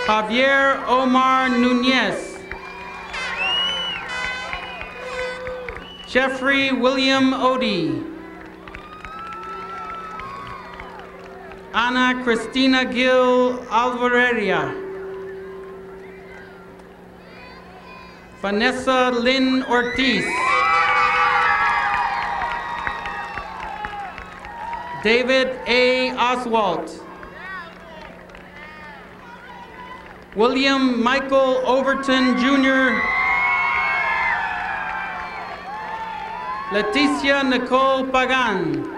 Javier Omar Nunez. Jeffrey William Odie. Ana Cristina Gil Alvareria. Vanessa Lynn Ortiz. David A. Oswalt. William Michael Overton Jr. Leticia Nicole Pagan.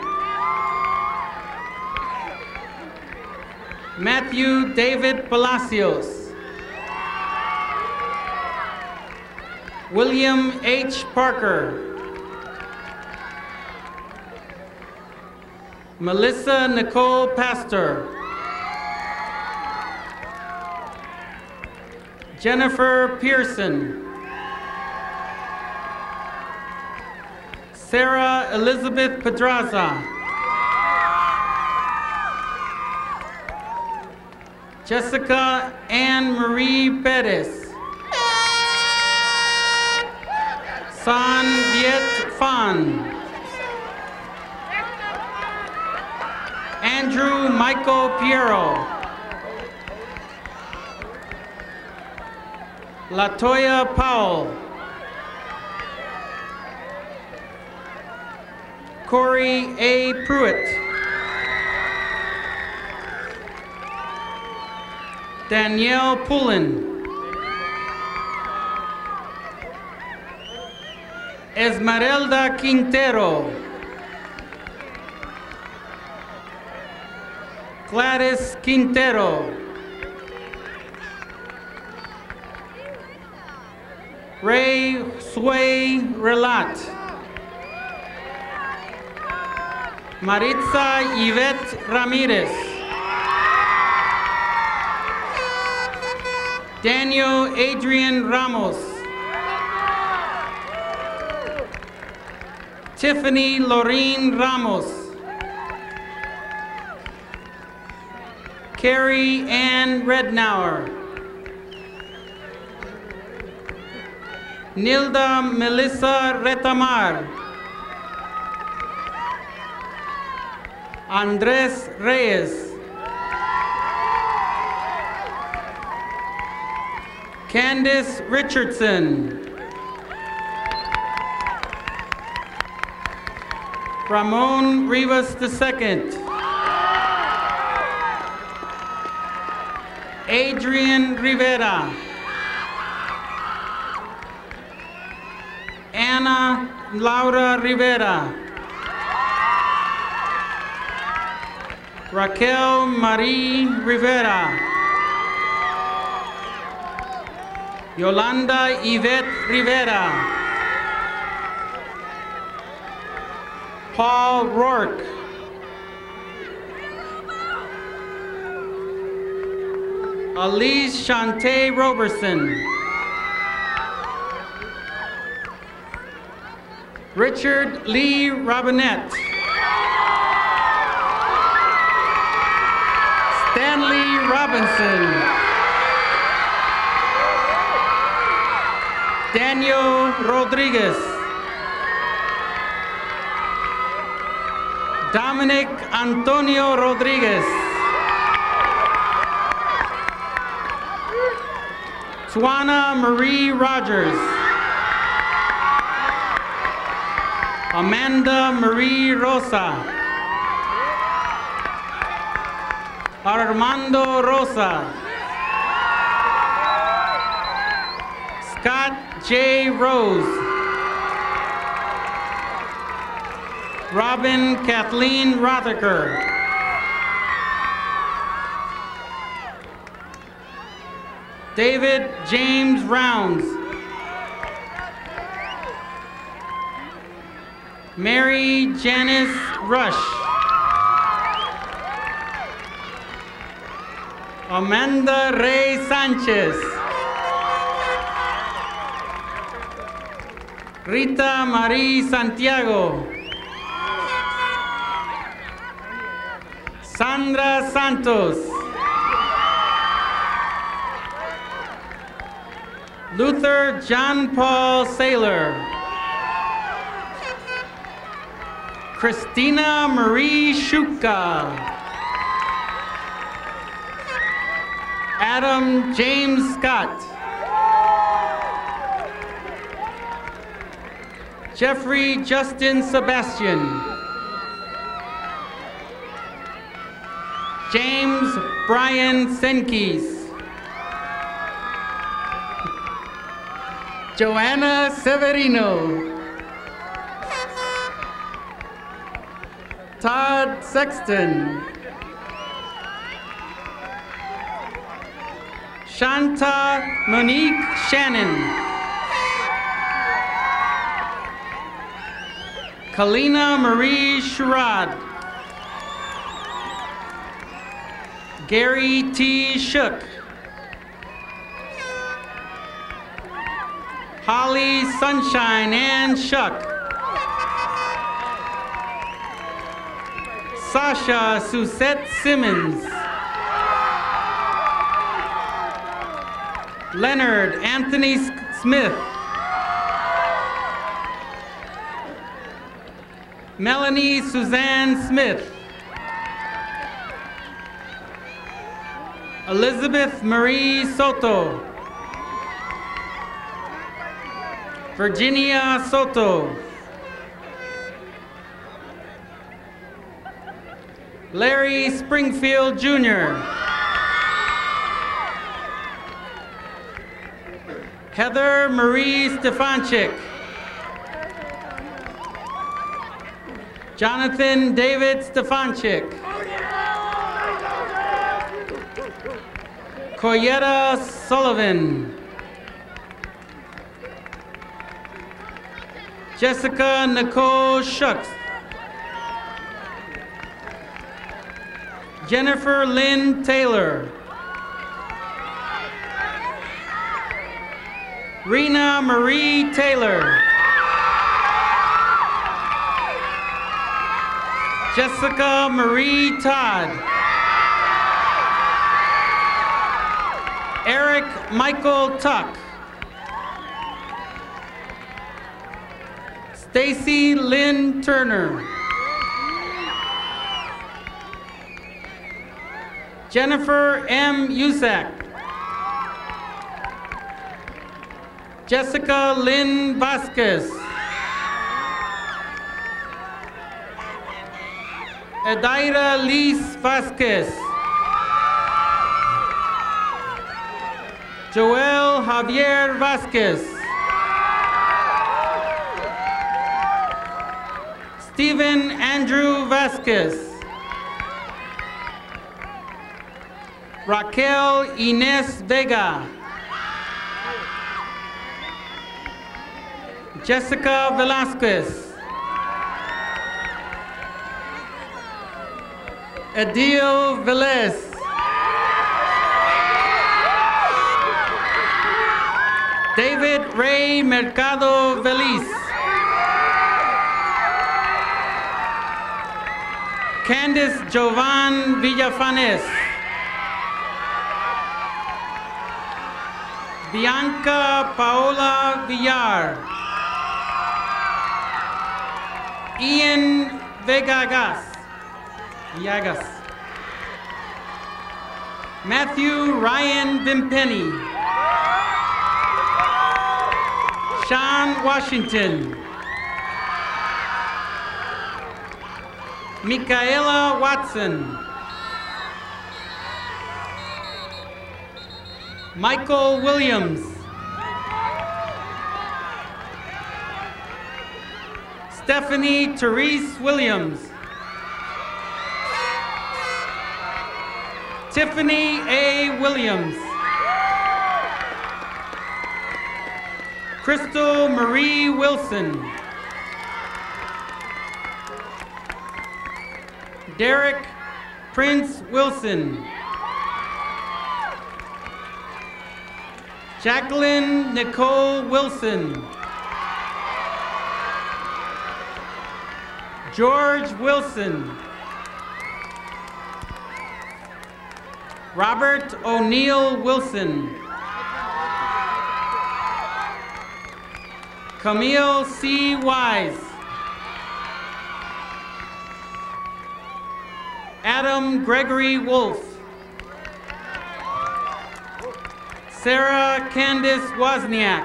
Matthew David Palacios. William H. Parker. Melissa Nicole Pastor. Jennifer Pearson. Sarah Elizabeth Pedraza. Jessica Ann Marie Perez. San Viet Phan. Andrew Michael Piero. Latoya Powell. Corey A. Pruitt. Danielle Pullen. Esmeralda Quintero. Gladys Quintero. Ray Sway Relat. Maritza Yvette Ramirez. Daniel Adrian Ramos. Tiffany Lorain Ramos. Carrie Ann Rednauer. Nilda Melissa Retamar. Andres Reyes. Candice Richardson. Ramon Rivas II. Adrian Rivera. Ana Laura Rivera. Raquel Marie Rivera. Yolanda Yvette Rivera. Paul Rourke. Elise Shantae Roberson. Richard Lee Robinette. Stanley Robinson. Daniel Rodriguez. Dominic Antonio Rodriguez. Tuana Marie Rogers. Amanda Marie Rosa. Armando Rosa. Scott J. Rose. Robin Kathleen Rothaker. David James Rounds. Mary Janice Rush. Amanda Ray Sanchez. Rita Marie Santiago. Sandra Santos. Luther John Paul Saylor. Christina Marie Shuka. Adam James Scott. Jeffrey Justin Sebastian. James Brian Senkis. Joanna Severino. Todd Sexton. Shanta Monique Shannon. Kalina Marie Sherrod. Gary T. Shook. Holly Sunshine Ann Shuck. Sasha Suzette Simmons. Leonard Anthony Smith. Melanie Suzanne Smith. Elizabeth Marie Soto. Virginia Soto. Larry Springfield, Jr. Heather Marie Stefanchik. Jonathan David Stefanchik. Coyetta Sullivan. Jessica Nicole Shucks. Jennifer Lynn Taylor. Rena Marie Taylor. Jessica Marie Todd. Eric Michael Tuck. Stacy Lynn Turner. Jennifer M. Usack. Jessica Lynn Vasquez. Edaira Liz Vasquez. Joel Javier Vasquez. Stephen Andrew Vasquez. Raquel Inés Vega. Jessica Velasquez. Adil Velez. David Ray Mercado Veliz. Candice Jovan Villafanes. Bianca Paola Villar. Ian Villegas. Matthew Ryan Bimpenny. Sean Washington. Michaela Watson. Michael Williams. Stephanie Therese Williams. Tiffany A. Williams. Crystal Marie Wilson. Derek Prince Wilson. Jacqueline Nicole Wilson. George Wilson. Robert O'Neill Wilson. Camille C. Wise. Adam Gregory Wolf. Sarah Candice Wozniak.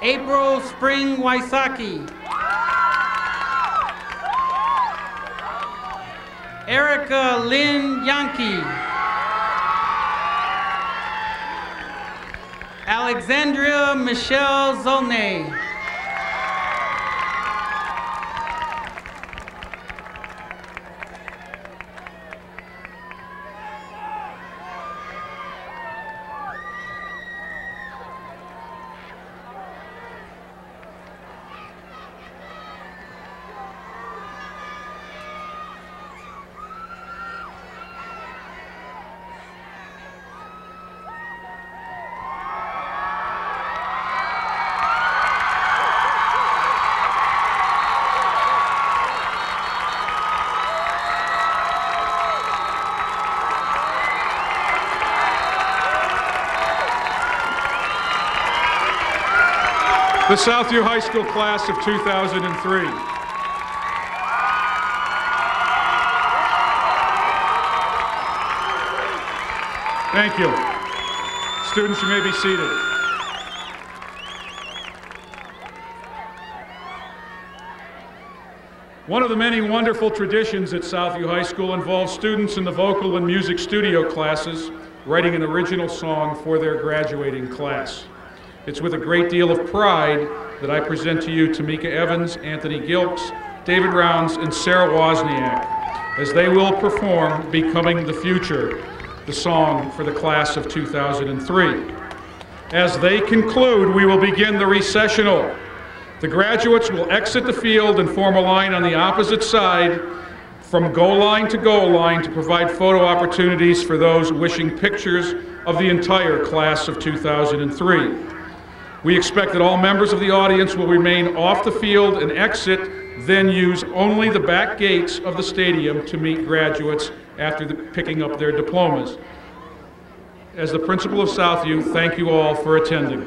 April Spring Wysocki. Erica Lynn Yankee. Alexandria Michelle Zolnay. The Southview High School class of 2003. Thank you. Students, you may be seated. One of the many wonderful traditions at Southview High School involves students in the vocal and music studio classes writing an original song for their graduating class. It's with a great deal of pride that I present to you Tamika Evans, Anthony Gilks, David Rounds, and Sarah Wozniak as they will perform Becoming the Future, the song for the class of 2003. As they conclude, we will begin the recessional. The graduates will exit the field and form a line on the opposite side from goal line to provide photo opportunities for those wishing pictures of the entire class of 2003. We expect that all members of the audience will remain off the field and exit, then use only the back gates of the stadium to meet graduates after picking up their diplomas. As the principal of Southview, thank you all for attending.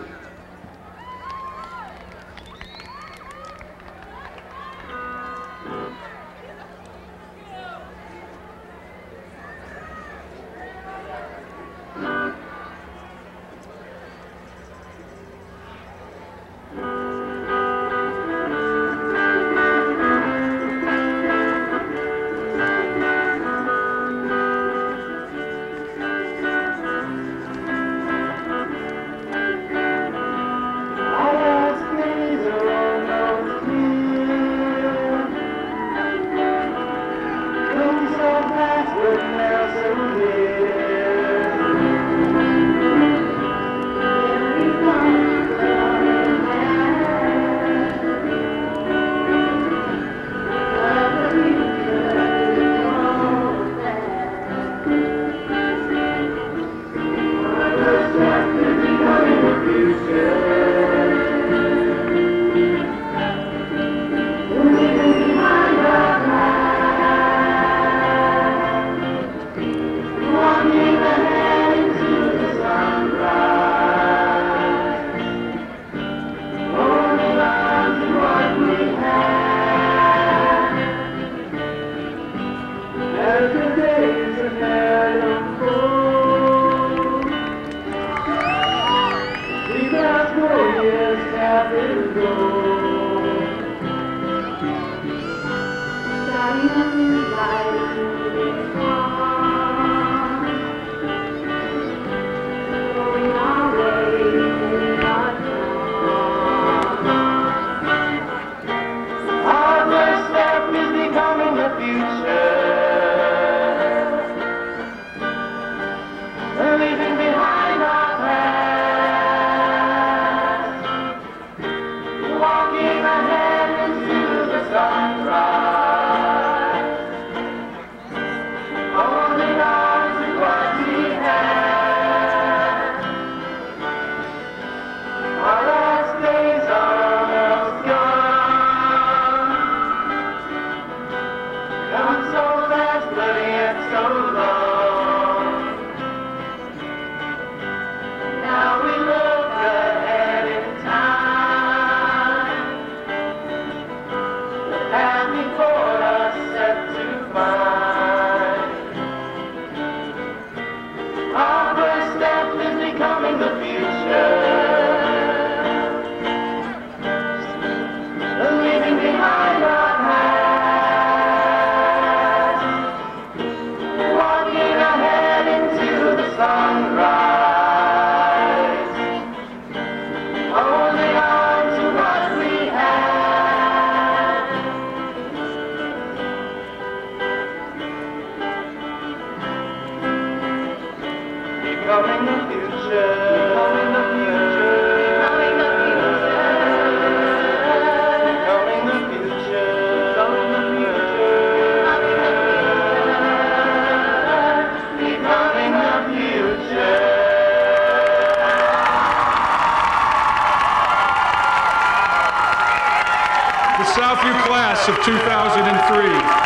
Southview class of 2003.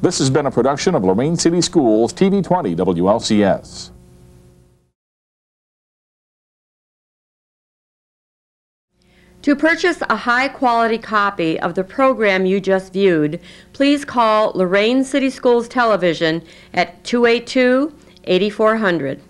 This has been a production of Lorain City Schools, TV 20 WLCS. To purchase a high-quality copy of the program you just viewed, please call Lorain City Schools Television at 282-8400.